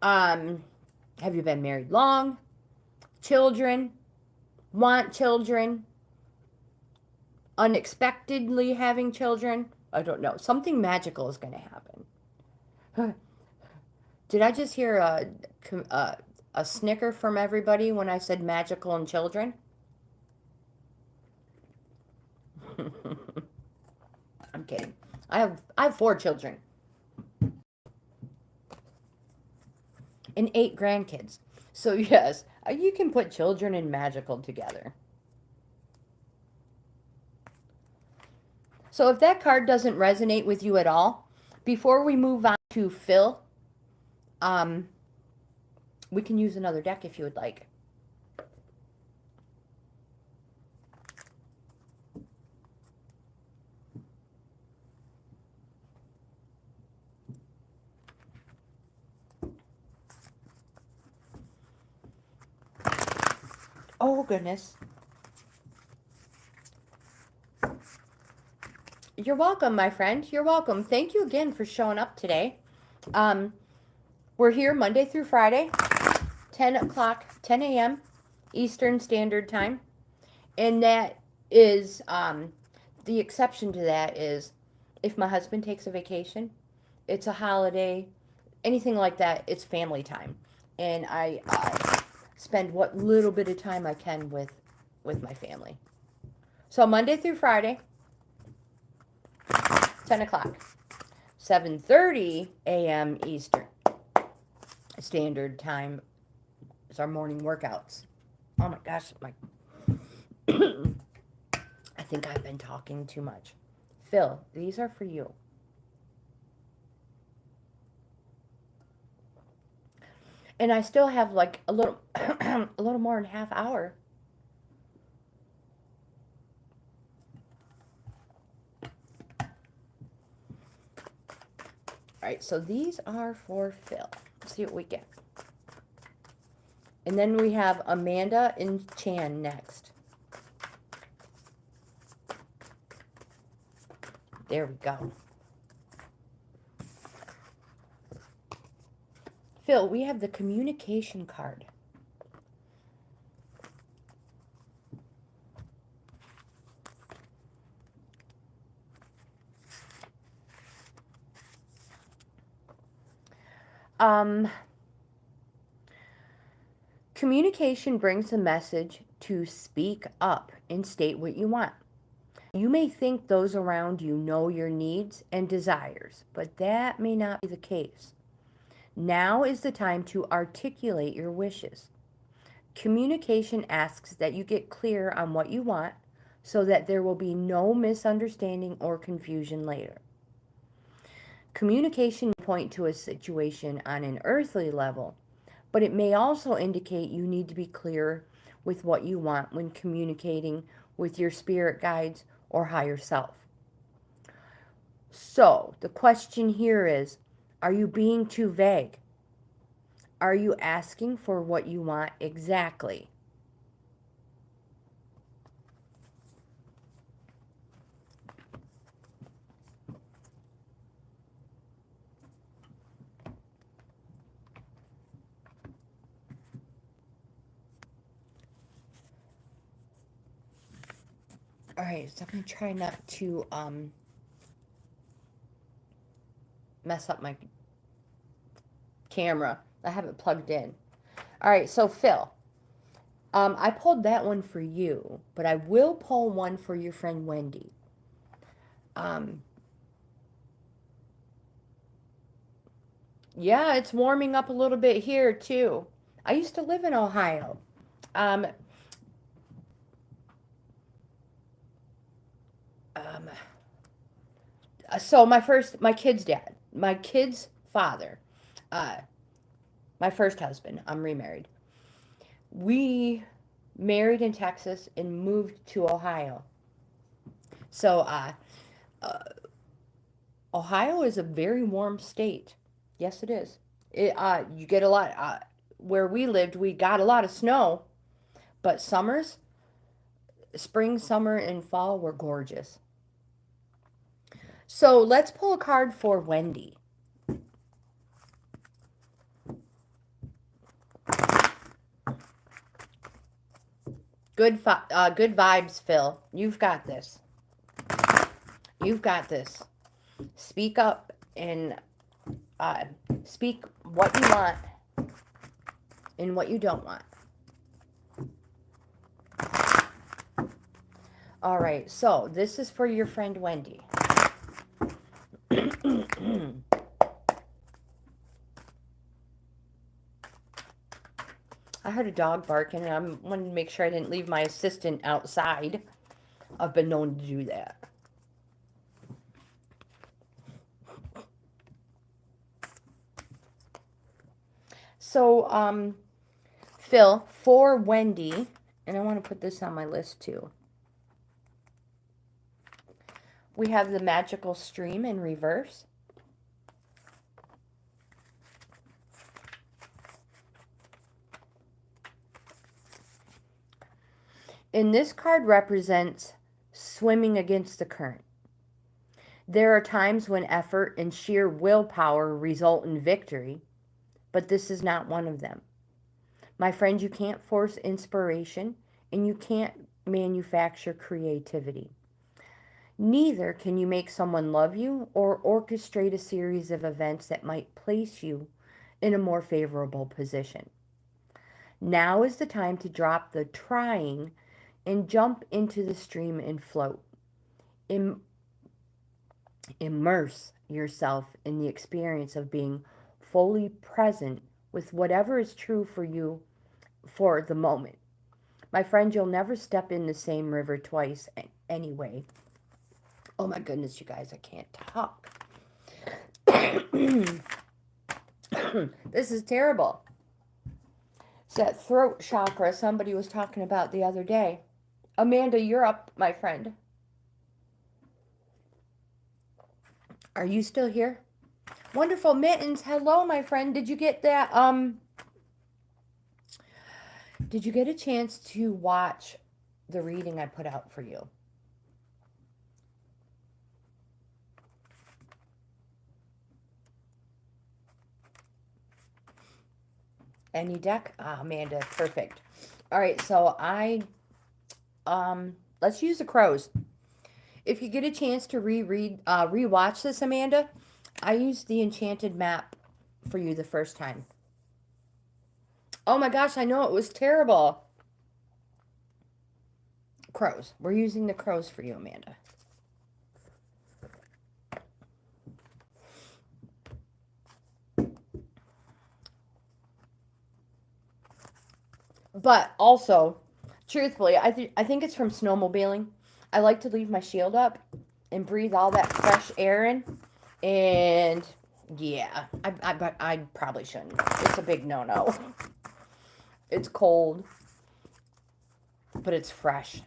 Have you been married long? Children? Want children? Unexpectedly having children? I don't know. Something magical is going to happen. Did I just hear a snicker from everybody when I said magical and children? I'm kidding. I have 4 children and 8 grandkids. So yes, you can put children and magical together. So if that card doesn't resonate with you at all, before we move on to Phil, we can use another deck if you would like. Oh, goodness. You're welcome, my friend. You're welcome. Thank you again for showing up today. We're here Monday through Friday, 10 a.m. Eastern Standard Time. And that is, the exception to that is if my husband takes a vacation, it's a holiday, anything like that, it's family time. And I spend what little bit of time I can with my family. So Monday through Friday, 10 o'clock, 7:30 a.m. Eastern Standard Time is our morning workouts. Oh my gosh, I think I've been talking too much. Phil, these are for you. And I still have like a little more than a half hour. All right, so these are for Phil. Let's see what we get. And then we have Amanda and Chan next. There we go. Phil, we have the communication card. Communication brings a message to speak up and state what you want. You may think those around you know your needs and desires, but that may not be the case. Now is the time to articulate your wishes. Communication asks that you get clear on what you want so that there will be no misunderstanding or confusion later. Communication may point to a situation on an earthly level, but it may also indicate you need to be clear with what you want when communicating with your spirit guides or higher self. So, the question here is, are you being too vague? Are you asking for what you want exactly? All right, so I'm going to try not to mess up my camera. I have it plugged in. All right, so Phil, I pulled that one for you, but I will pull one for your friend Wendy. Yeah, it's warming up a little bit here too. I used to live in Ohio. Um, um, so my kid's father, uh, my first husband, I'm remarried. We married in Texas and moved to Ohio. So, Ohio is a very warm state. Yes, it is. You get a lot, where we lived, we got a lot of snow, but spring, summer, and fall were gorgeous. So let's pull a card for Wendy. Good vibes, Phil. You've got this. You've got this. Speak up and speak what you want and what you don't want. All right, so this is for your friend Wendy. I heard a dog barking, and I wanted to make sure I didn't leave my assistant outside. I've been known to do that. So, Phil, for Wendy, and I want to put this on my list too. We have the magical stream in reverse. And this card represents swimming against the current. There are times when effort and sheer willpower result in victory, but this is not one of them. My friend, you can't force inspiration and you can't manufacture creativity. Neither can you make someone love you or orchestrate a series of events that might place you in a more favorable position. Now is the time to drop the trying and jump into the stream and float. Immerse yourself in the experience of being fully present with whatever is true for you for the moment. My friend, you'll never step in the same river twice anyway. Oh my goodness, you guys, I can't talk. This is terrible. It's that throat chakra somebody was talking about the other day. Amanda, you're up, my friend. Are you still here? Wonderful Mittens. Hello, my friend. Did you get that? Did you get a chance to watch the reading I put out for you? Any deck? Ah, Amanda, perfect. All right, so let's use the crows. If you get a chance to rewatch this, Amanda, I used the enchanted map for you the first time. Oh my gosh, I know, it was terrible. Crows. We're using the crows for you, Amanda. But also, truthfully, I think it's from snowmobiling. I like to leave my shield up and breathe all that fresh air in. And yeah, I probably shouldn't. It's a big no-no. It's cold, but it's fresh.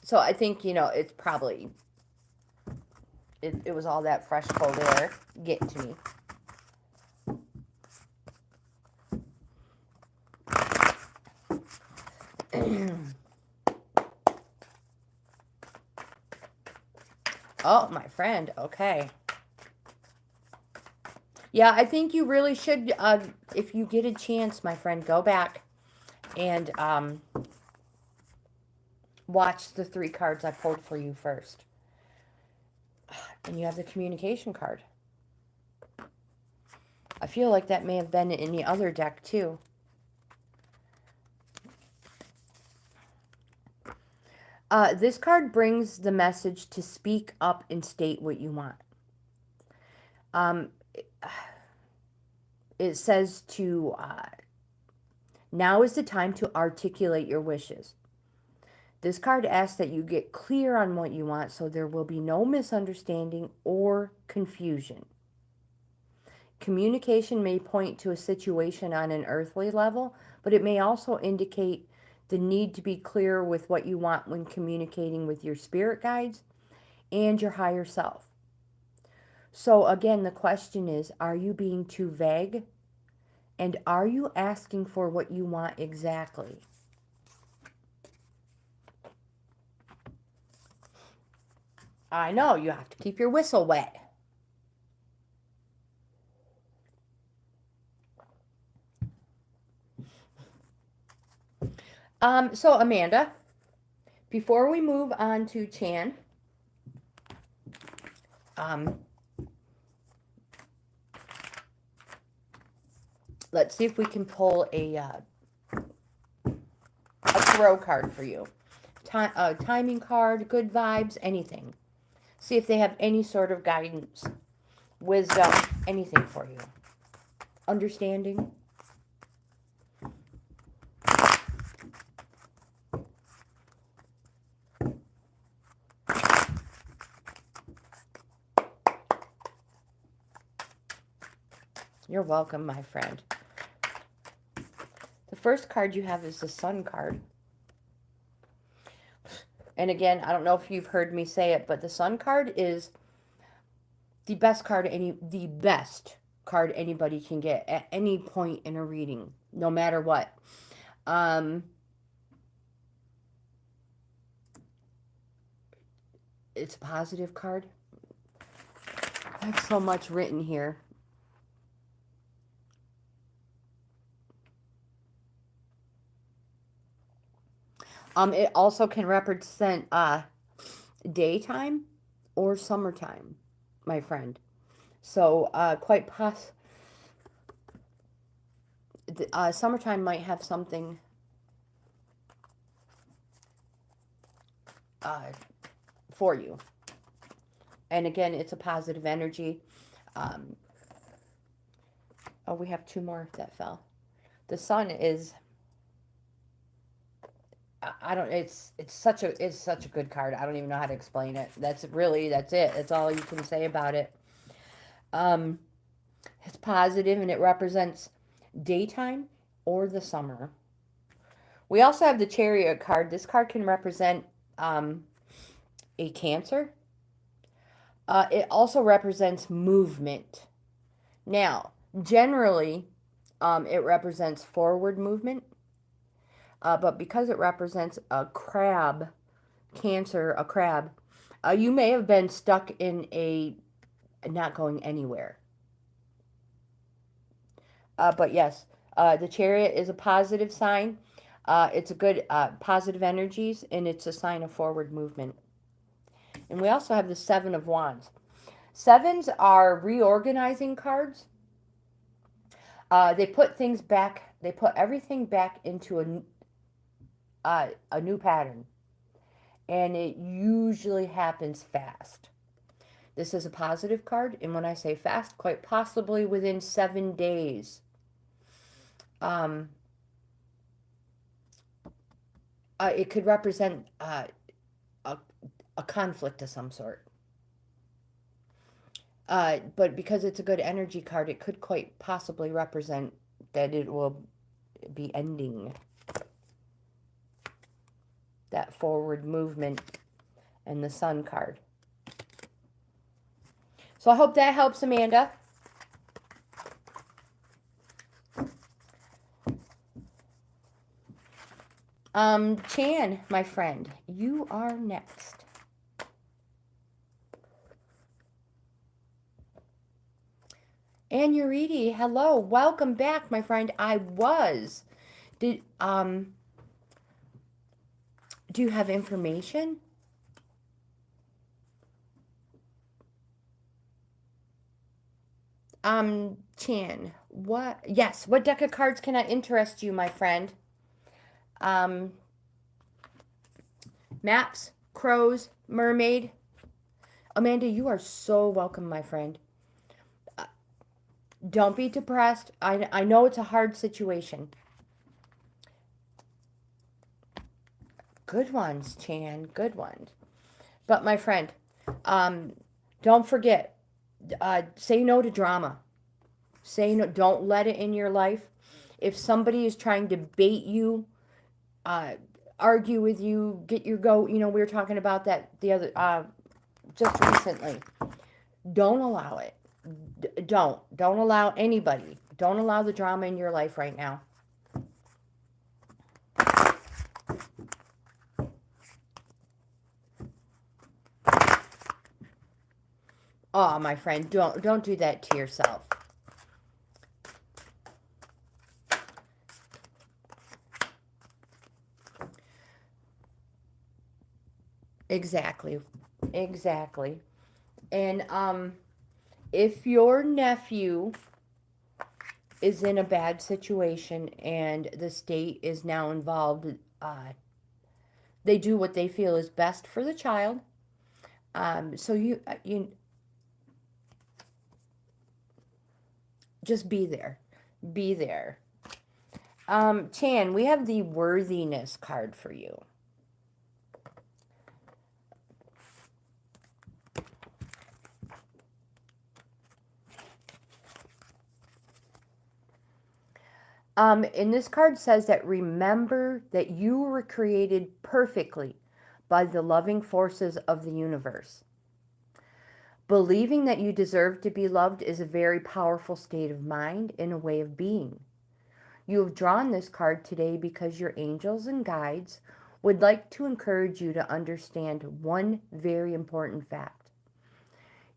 So I think, you know, it's probably, it was all that fresh cold air getting to me. Oh, my friend. Okay. Yeah, I think you really should, if you get a chance, my friend, go back and watch the 3 cards I pulled for you first. And you have the communication card. I feel like that may have been in the other deck too. This card brings the message to speak up and state what you want. It says to, now is the time to articulate your wishes. This card asks that you get clear on what you want so there will be no misunderstanding or confusion. Communication may point to a situation on an earthly level, but it may also indicate the need to be clear with what you want when communicating with your spirit guides and your higher self. So again, the question is, are you being too vague? And are you asking for what you want exactly? I know, you have to keep your whistle wet. So Amanda, before we move on to Chan, let's see if we can pull a tarot card for you. Timing card, good vibes, anything. See if they have any sort of guidance, wisdom, anything for you. Understanding. You're welcome, my friend. The first card you have is the Sun card. And again, I don't know if you've heard me say it, but the Sun card is the best card anybody can get at any point in a reading, no matter what. It's a positive card. I have so much written here. It also can represent daytime or summertime, my friend. So summertime might have something for you. And again, it's a positive energy. Oh, we have 2 more that fell. The Sun is, it's such a good card. I don't even know how to explain it. That's it. That's all you can say about it. It's positive and it represents daytime or the summer. We also have the Chariot card. This card can represent a Cancer. It also represents movement. Now, generally, it represents forward movement. But because it represents a crab, Cancer, a crab, you may have been stuck in not going anywhere. But yes, the Chariot is a positive sign. It's a good positive energies, and it's a sign of forward movement. And we also have the 7 of Wands. 7s are reorganizing cards. They put things back. They put everything back into a new pattern, and it usually happens fast. This is a positive card, and when I say fast, quite possibly within 7 days. Um, it could represent a, a conflict of some sort. But because it's a good energy card, it could quite possibly represent that it will be ending that forward movement and the Sun card. So I hope that helps, Amanda. Chan, my friend, you are next. And Yuridi, hello, welcome back, my friend. Do you have information? Chan, what? Yes, what deck of cards can I interest you, my friend? Maps, crows, mermaid. Amanda, you are so welcome, my friend. Don't be depressed. I know it's a hard situation. Good ones, Chan. Good ones. But my friend, don't forget, say no to drama. Say no. Don't let it in your life. If somebody is trying to bait you, argue with you, get your goat. You know, we were talking about that the other just recently. Don't allow it. Don't allow anybody. Don't allow the drama in your life right now. Oh, my friend, don't do that to yourself. Exactly. Exactly. And if your nephew is in a bad situation and the state is now involved, they do what they feel is best for the child. So you just be there. Be there. Chan, we have the worthiness card for you. And this card says that remember that you were created perfectly by the loving forces of the universe. Believing that you deserve to be loved is a very powerful state of mind and a way of being. You have drawn this card today because your angels and guides would like to encourage you to understand one very important fact.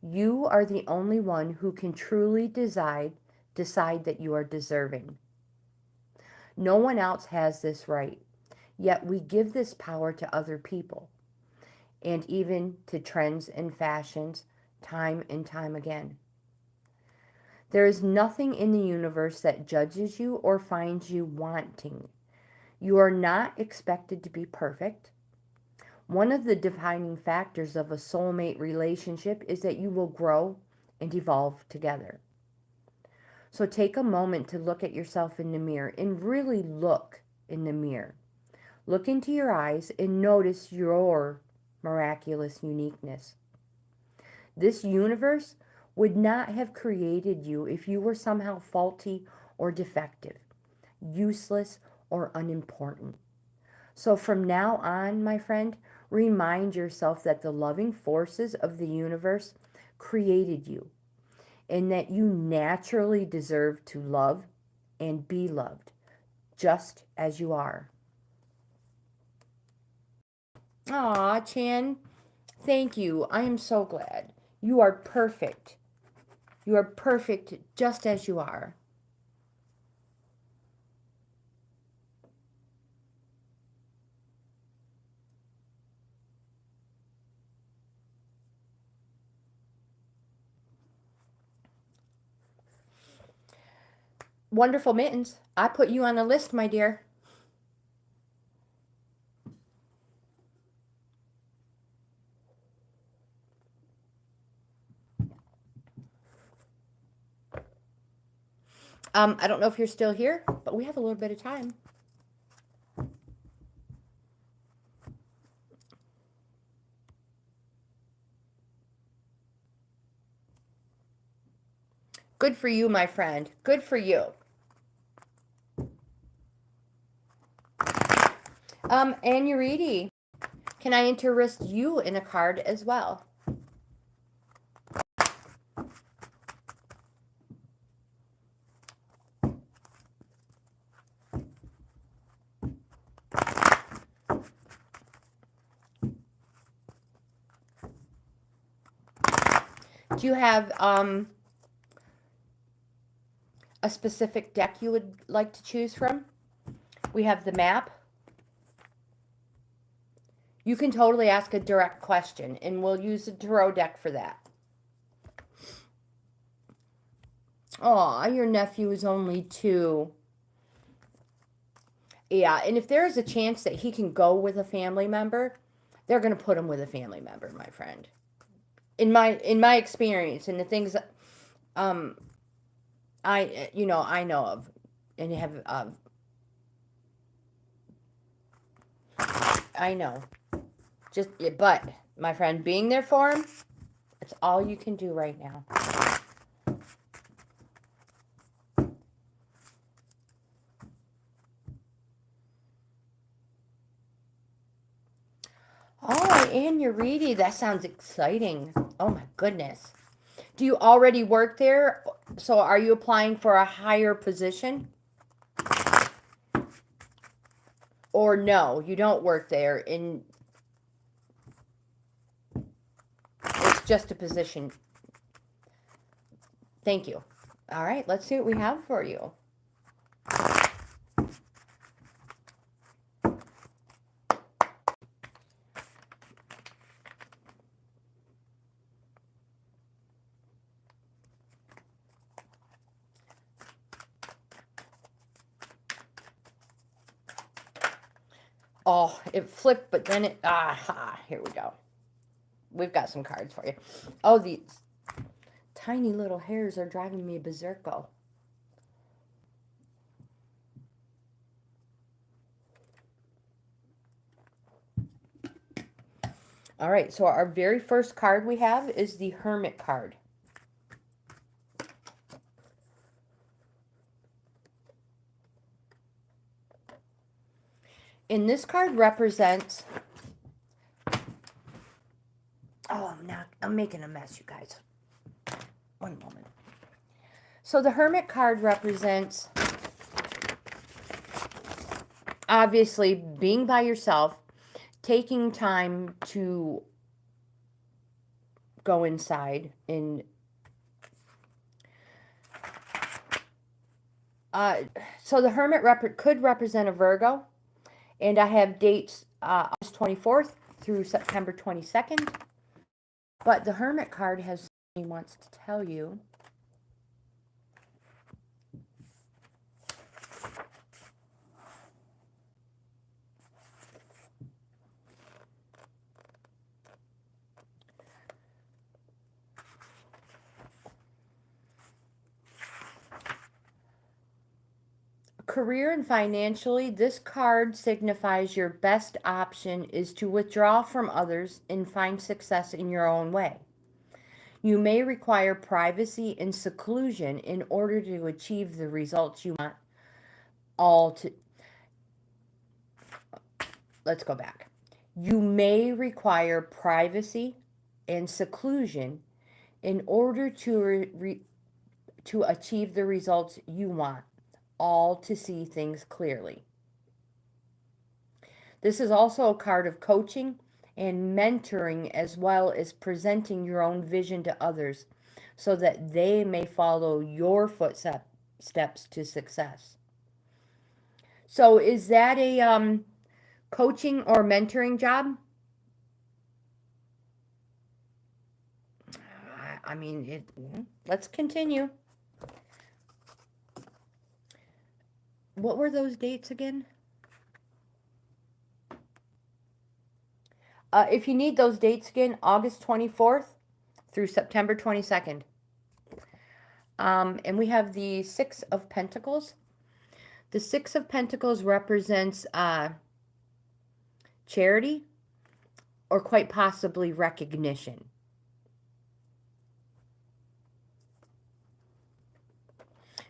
You are the only one who can truly decide that you are deserving. No one else has this right, yet we give this power to other people, and even to trends and fashions, time and time again. There is nothing in the universe that judges you or finds you wanting. You are not expected to be perfect. One of the defining factors of a soulmate relationship is that you will grow and evolve together. So take a moment to look at yourself in the mirror and really look in the mirror. Look into your eyes and notice your miraculous uniqueness. This universe would not have created you if you were somehow faulty or defective, useless or unimportant. So from now on, my friend, remind yourself that the loving forces of the universe created you and that you naturally deserve to love and be loved just as you are. Aw, Chan, thank you. I am so glad. You are perfect. You are perfect just as you are. Wonderful Mittens, I put you on a list, my dear. I don't know if you're still here, but we have a little bit of time. Good for you, my friend. Good for you. Anuriti, can I interest you in a card as well? Do you have a specific deck you would like to choose from? We have the map. You can totally ask a direct question, and we'll use the tarot deck for that. Aw, your nephew is only 2. Yeah, and if there is a chance that he can go with a family member, they're going to put him with a family member, my friend. In my experience, and the things I know of and have I know. But my friend, being there for him, it's all you can do right now. Oh, and you're reading. That sounds exciting. Oh my goodness. Do you already work there? So are you applying for a higher position? Or no, you don't work there and it's just a position. Thank you. All right, let's see what we have for you. Oh, it flipped, but then here we go. We've got some cards for you. Oh, these tiny little hairs are driving me berserko. All right, so our very first card we have is the Hermit card. And this card represents... Oh, I'm making a mess, you guys. One moment. So the Hermit card represents, obviously, being by yourself, taking time to go inside and so the Hermit could represent a Virgo, and I have dates August 24th through September 22nd. But the Hermit card has something he wants to tell you. Career and financially, this card signifies your best option is to withdraw from others and find success in your own way. You may require privacy and seclusion in order to achieve the results you want. Let's go back. You may require privacy and seclusion in order to achieve the results you want. All to see things clearly. This is also a card of coaching and mentoring, as well as presenting your own vision to others so that they may follow your footsteps to success. So is that a coaching or mentoring job? I mean, let's continue. What were those dates again? If you need those dates again, August 24th through September 22nd. And we have the Six of Pentacles. The Six of Pentacles represents charity or quite possibly recognition.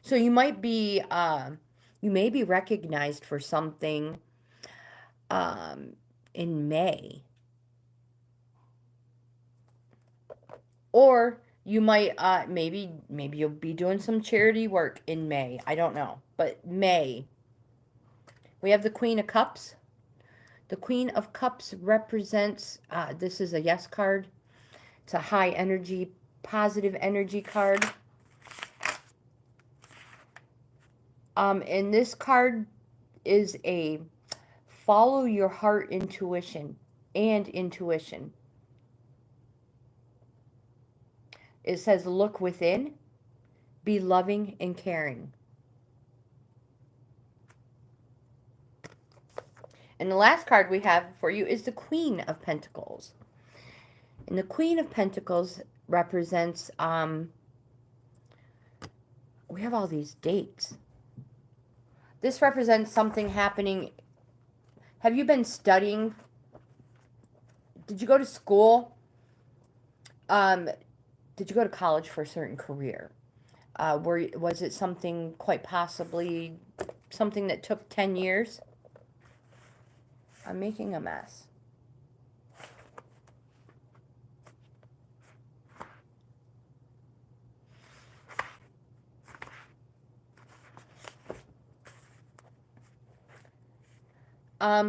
So you might be, you may be recognized for something in May. Or you might, maybe you'll be doing some charity work in May. I don't know. But May. We have the Queen of Cups. The Queen of Cups represents, this is a yes card. It's a high energy, positive energy card. And this card is a follow your heart intuition and intuition. It says look within, be loving and caring. And the last card we have for you is the Queen of Pentacles. And the Queen of Pentacles represents, we have all these dates. This represents something happening. Have you been studying? Did you go to school? Did you go to college for a certain career? Was it something quite possibly, something that took 10 years? I'm making a mess.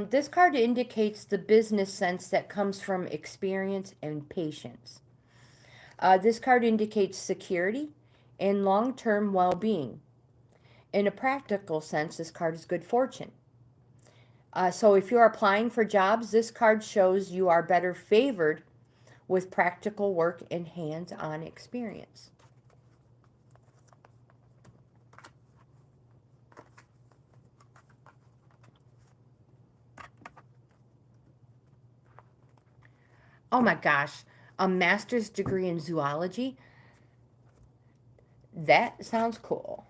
This card indicates the business sense that comes from experience and patience. This card indicates security and long-term well-being. In a practical sense, this card is good fortune. So if you're applying for jobs, this card shows you are better favored with practical work and hands-on experience. Oh my gosh, a master's degree in zoology? That sounds cool.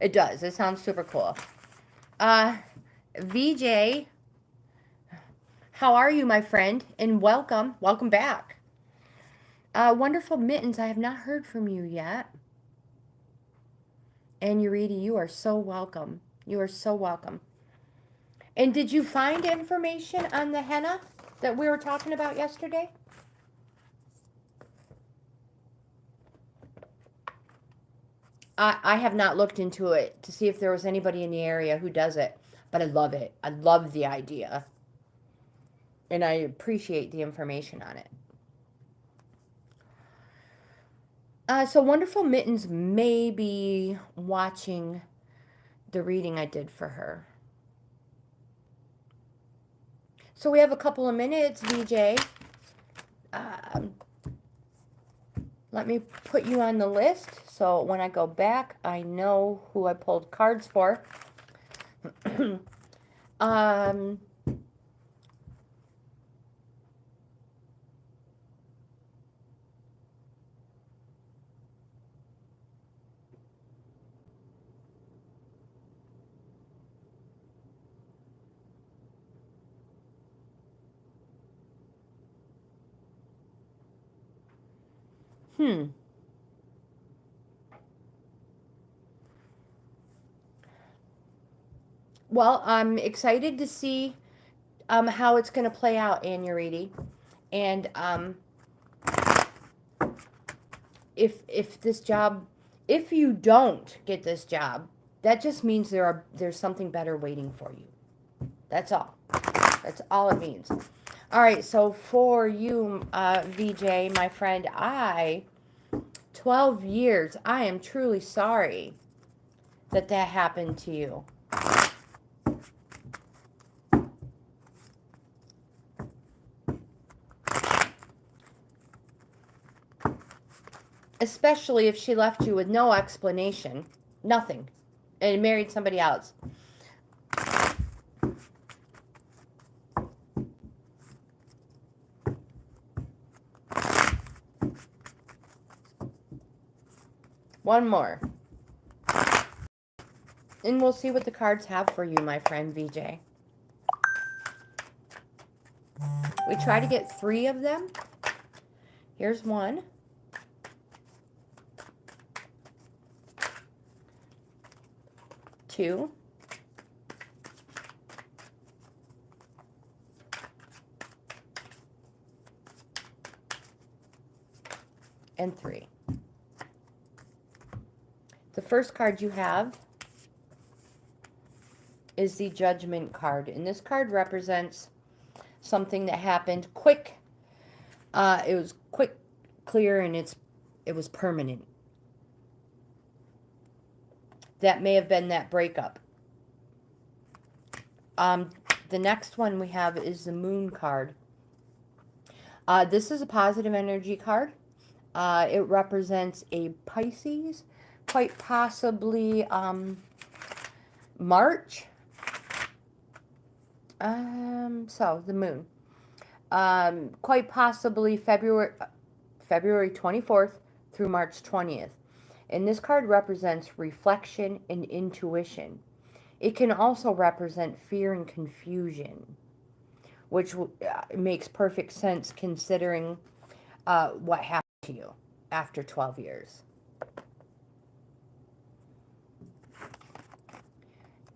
It does. It sounds super cool. VJ, how are you, my friend? And welcome. Welcome back. Wonderful Mittens, I have not heard from you yet. And Yuridi, you are so welcome. You are so welcome. And did you find information on the henna that we were talking about yesterday? I have not looked into it to see if there was anybody in the area who does it, but I love it. I love the idea. And I appreciate the information on it. So Wonderful Mittens may be watching the reading I did for her. So we have a couple of minutes, VJ. Let me put you on the list so when I go back, I know who I pulled cards for. Well, I'm excited to see how it's going to play out, Anuriti. And if this job, if you don't get this job, that just means there's something better waiting for you. That's all. That's all it means. All right, so for you, VJ, my friend, 12 years, I am truly sorry that happened to you. Especially if she left you with no explanation, nothing, and married somebody else. One more. And we'll see what the cards have for you, my friend VJ. We try to get 3 of them. Here's 1. 2. And 3. The first card you have is the Judgment card. And this card represents something that happened quick. It was quick, clear, and it was permanent. That may have been that breakup. The next one we have is the Moon card. This is a positive energy card. It represents a Pisces, quite possibly March. So the Moon. Quite possibly February 24th through March 20th. And this card represents reflection and intuition. It can also represent fear and confusion, which makes perfect sense considering what happened to you after 12 years.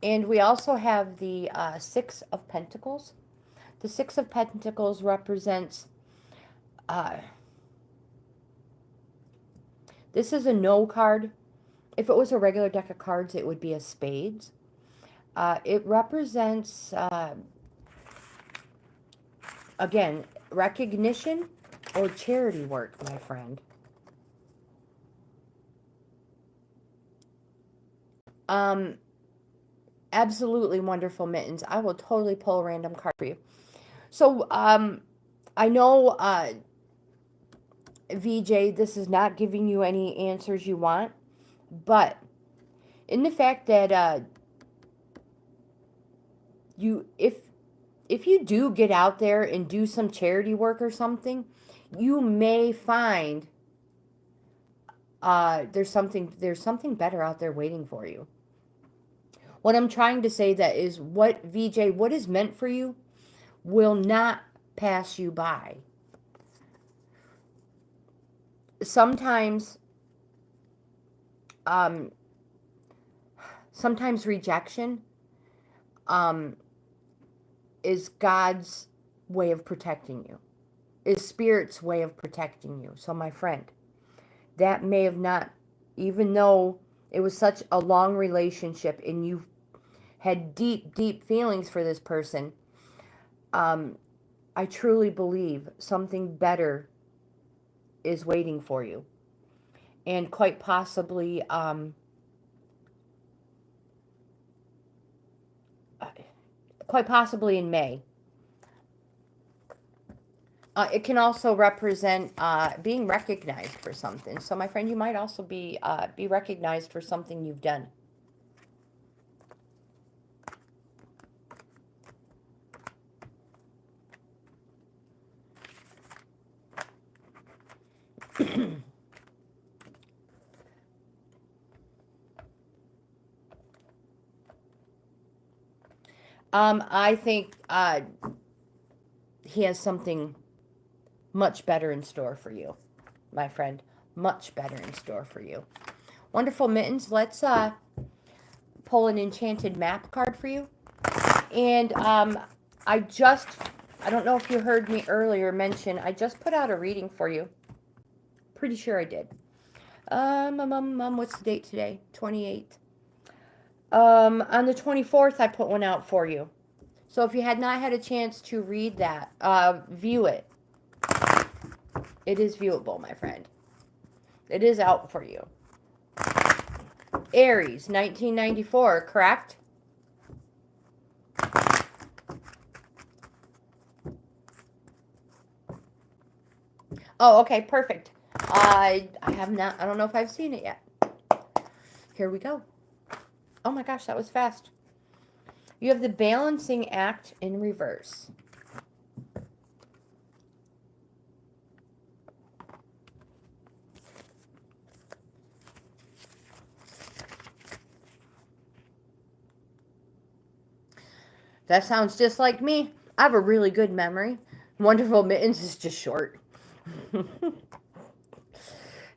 And we also have the 6 of Pentacles. The 6 of Pentacles represents, this is a no card. If it was a regular deck of cards, it would be a spades. It represents, again, recognition or charity work, my friend. Absolutely wonderful, Mittens. I will totally pull a random card for you. So, I know, VJ, this is not giving you any answers you want, but in the fact that, if you do get out there and do some charity work or something, you may find there's something better out there waiting for you. What I'm trying to say that is what is meant for you will not pass you by. Sometimes rejection is God's way of protecting you, is Spirit's way of protecting you. So my friend, that may have not, even though it was such a long relationship and you had deep, deep feelings for this person, I truly believe something better is waiting for you. And quite possibly, in May. It can also represent being recognized for something. So, my friend, you might also be recognized for something you've done. I think he has something much better in store for you, my friend. Much better in store for you. Wonderful, Mittens. Let's pull an enchanted map card for you. And I don't know if you heard me earlier mention, I just put out a reading for you. Pretty sure I did. What's the date today? 28th. On the 24th, I put one out for you. So if you had not had a chance to read that, view it. It is viewable, my friend. It is out for you. Aries, 1994, correct? Oh, okay, perfect. I have not, I don't know if I've seen it yet. Here we go. Oh my gosh, that was fast. You have the balancing act in reverse. That sounds just like me. I have a really good memory. Wonderful Mittens is just short.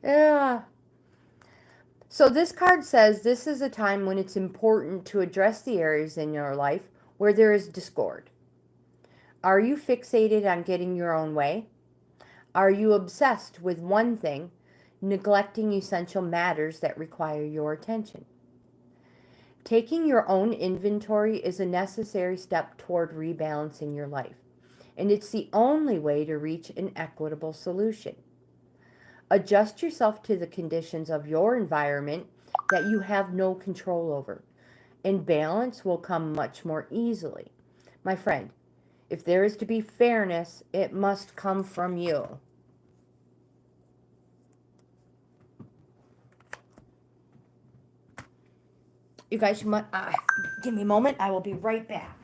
Yeah. So this card says this is a time when it's important to address the areas in your life where there is discord. Are you fixated on getting your own way? Are you obsessed with one thing, neglecting essential matters that require your attention? Taking your own inventory is a necessary step toward rebalancing your life, and it's the only way to reach an equitable solution. Adjust yourself to the conditions of your environment that you have no control over, and balance will come much more easily. My friend, if there is to be fairness, it must come from you. You guys, give me a moment. I will be right back.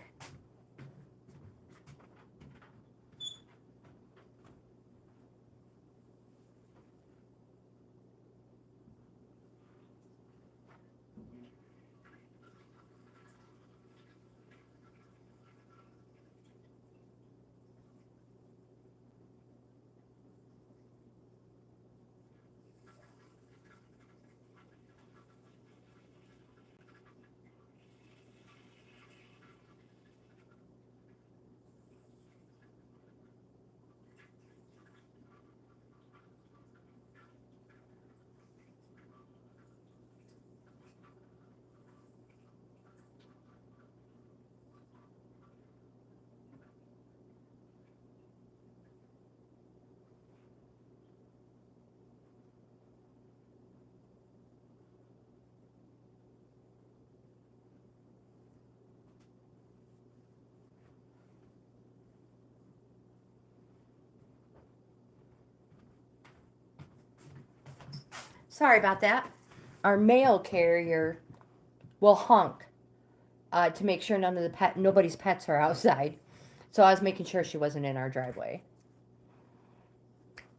Sorry about that. Our mail carrier will honk to make sure nobody's pets are outside. So I was making sure she wasn't in our driveway.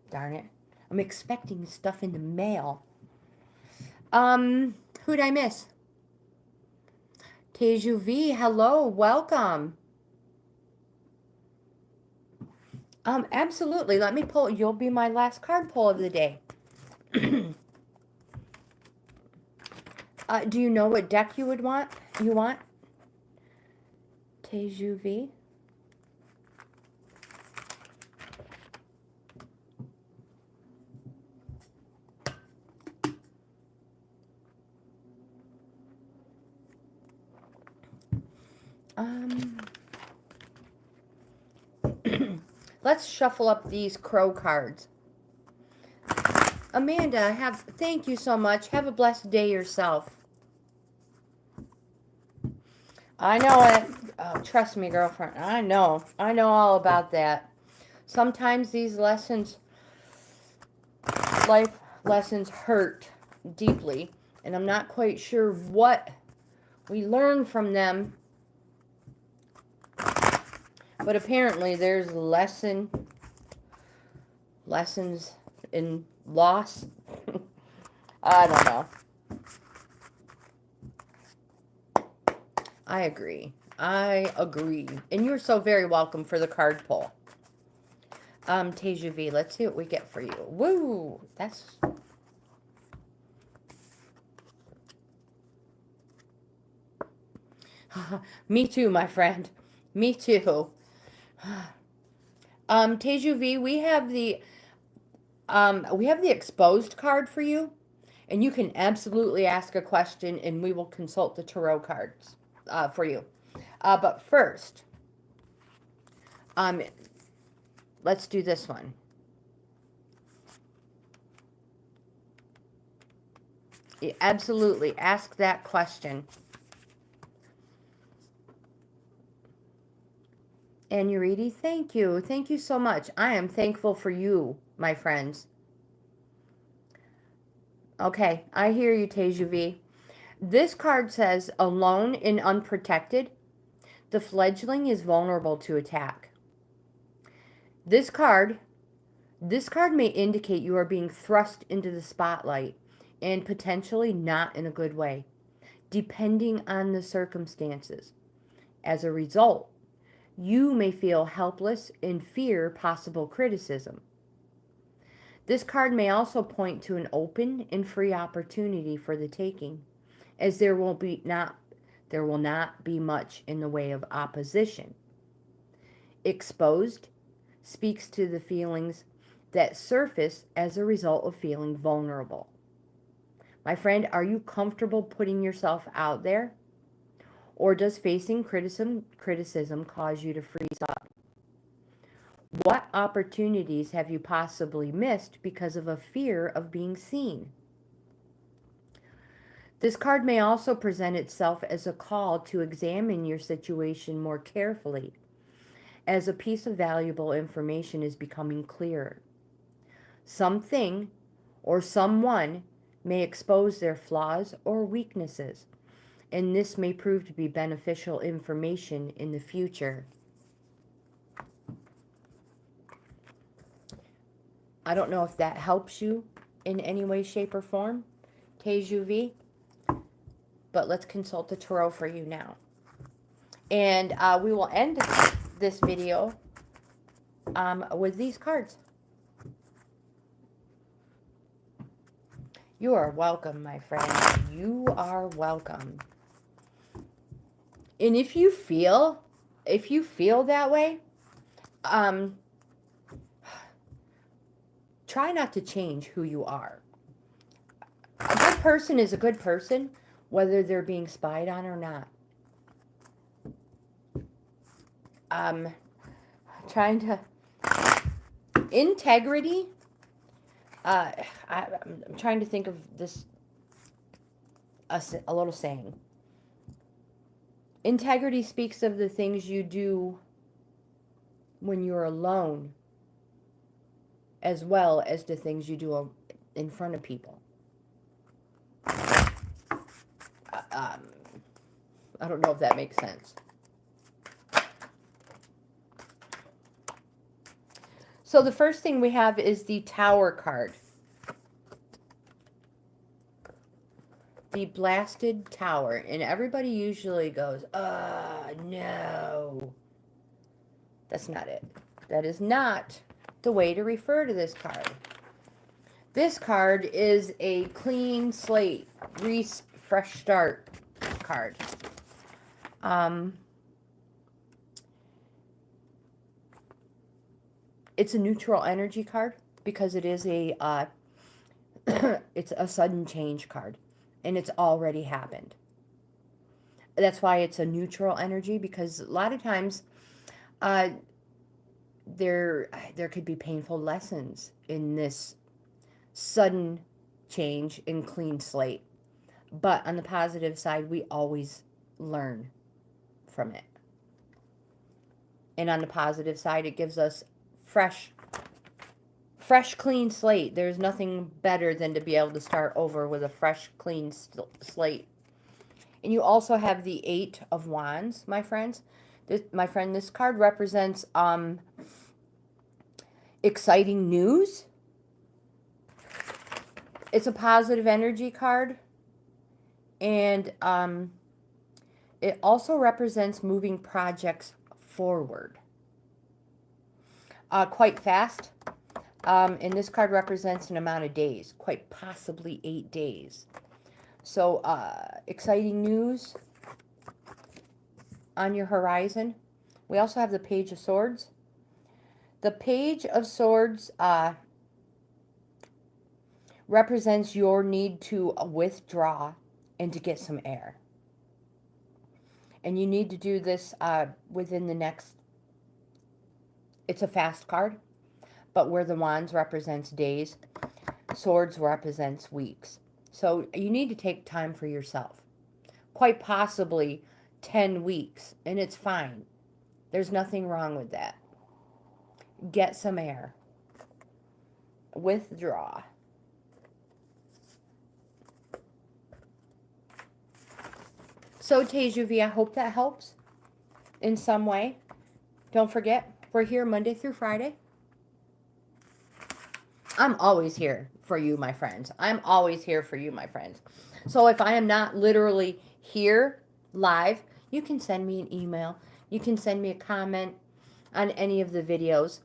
Darn it. I'm expecting stuff in the mail. Who'd I miss? Teju V, hello, welcome. Absolutely. Let me pull. You'll be my last card pull of the day. Do you know what deck you would want? You want? Teju V. Let's shuffle up these crow cards. Amanda, thank you so much. Have a blessed day yourself. I know it. Oh, trust me, girlfriend. I know all about that. Sometimes these lessons, life lessons, hurt deeply, and I'm not quite sure what we learn from them. But apparently there's lessons in loss. I don't know. I agree. And you're so very welcome for the card pull. Teju V, let's see what we get for you. Woo! That's... Me too, my friend. Me too. Teju V, we have the exposed card for you, and you can absolutely ask a question, and we will consult the tarot cards for you. But first, let's do this one. Yeah, absolutely, ask that question. And Yuridi, thank you. Thank you so much. I am thankful for you, my friends. Okay, I hear you, Teju V. This card says, alone and unprotected, the fledgling is vulnerable to attack. This card may indicate you are being thrust into the spotlight, and potentially not in a good way, depending on the circumstances. As a result, you may feel helpless and fear possible criticism. This card may also point to an open and free opportunity for the taking, as there will not be much in the way of opposition. Exposed speaks to the feelings that surface as a result of feeling vulnerable. My friend, are you comfortable putting yourself out there? Or does facing criticism cause you to freeze up? What opportunities have you possibly missed because of a fear of being seen? This card may also present itself as a call to examine your situation more carefully, as a piece of valuable information is becoming clearer. Something or someone may expose their flaws or weaknesses, and this may prove to be beneficial information in the future. I don't know if that helps you in any way, shape, or form, Tejuvi, but let's consult the tarot for you now. And we will end this video with these cards. You are welcome, my friend. You are welcome. And if you feel that way, try not to change who you are. A good person is a good person, whether they're being spied on or not. Trying to integrity. I'm trying to think of this a little saying. Integrity speaks of the things you do when you're alone, as well as the things you do in front of people. I don't know if that makes sense. So the first thing we have is the Tower card. The Blasted Tower. And everybody usually goes, no. That's not it. That is not the way to refer to this card. This card is a clean slate, fresh start card. It's a neutral energy card because it is it's a sudden change card, and it's already happened. That's why it's a neutral energy, because a lot of times there could be painful lessons in this sudden change and clean slate. But on the positive side, we always learn from it. And on the positive side, it gives us fresh, clean slate. There's nothing better than to be able to start over with a fresh, clean slate. And you also have the Eight of Wands, my friends. This card represents exciting news. It's a positive energy card. And it also represents moving projects forward. Quite fast. And this card represents an amount of days, quite possibly 8 days. So, exciting news on your horizon. We also have the Page of Swords. The Page of Swords represents your need to withdraw and to get some air. And you need to do this within the next... It's a fast card, but where the Wands represents days, Swords represents weeks. So you need to take time for yourself. Quite possibly 10 weeks, and it's fine. There's nothing wrong with that. Get some air. Withdraw. So, Tejuvi, I hope that helps in some way. Don't forget, we're here Monday through Friday. I'm always here for you, my friends. I'm always here for you, my friends. So if I am not literally here live, you can send me an email. You can send me a comment on any of the videos.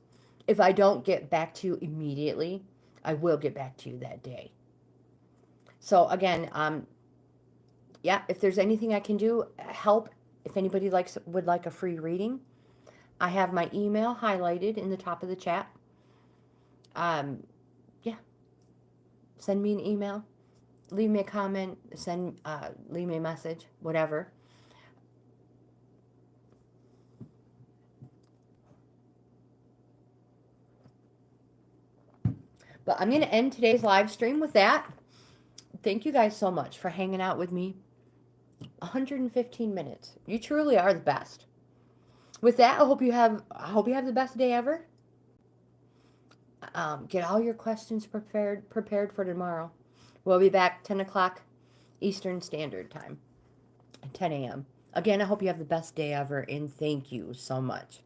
If I don't get back to you immediately, I will get back to you that day. So again, yeah, if there's anything I can do, help. If anybody would like a free reading, I have my email highlighted in the top of the chat. Yeah, send me an email, leave me a comment, leave me a message, whatever. But I'm going to end today's live stream with that. Thank you guys so much for hanging out with me. 115 minutes. You truly are the best. With that, I hope you have the best day ever. Get all your questions prepared for tomorrow. We'll be back 10 o'clock Eastern Standard Time, 10 a.m. Again, I hope you have the best day ever, and thank you so much.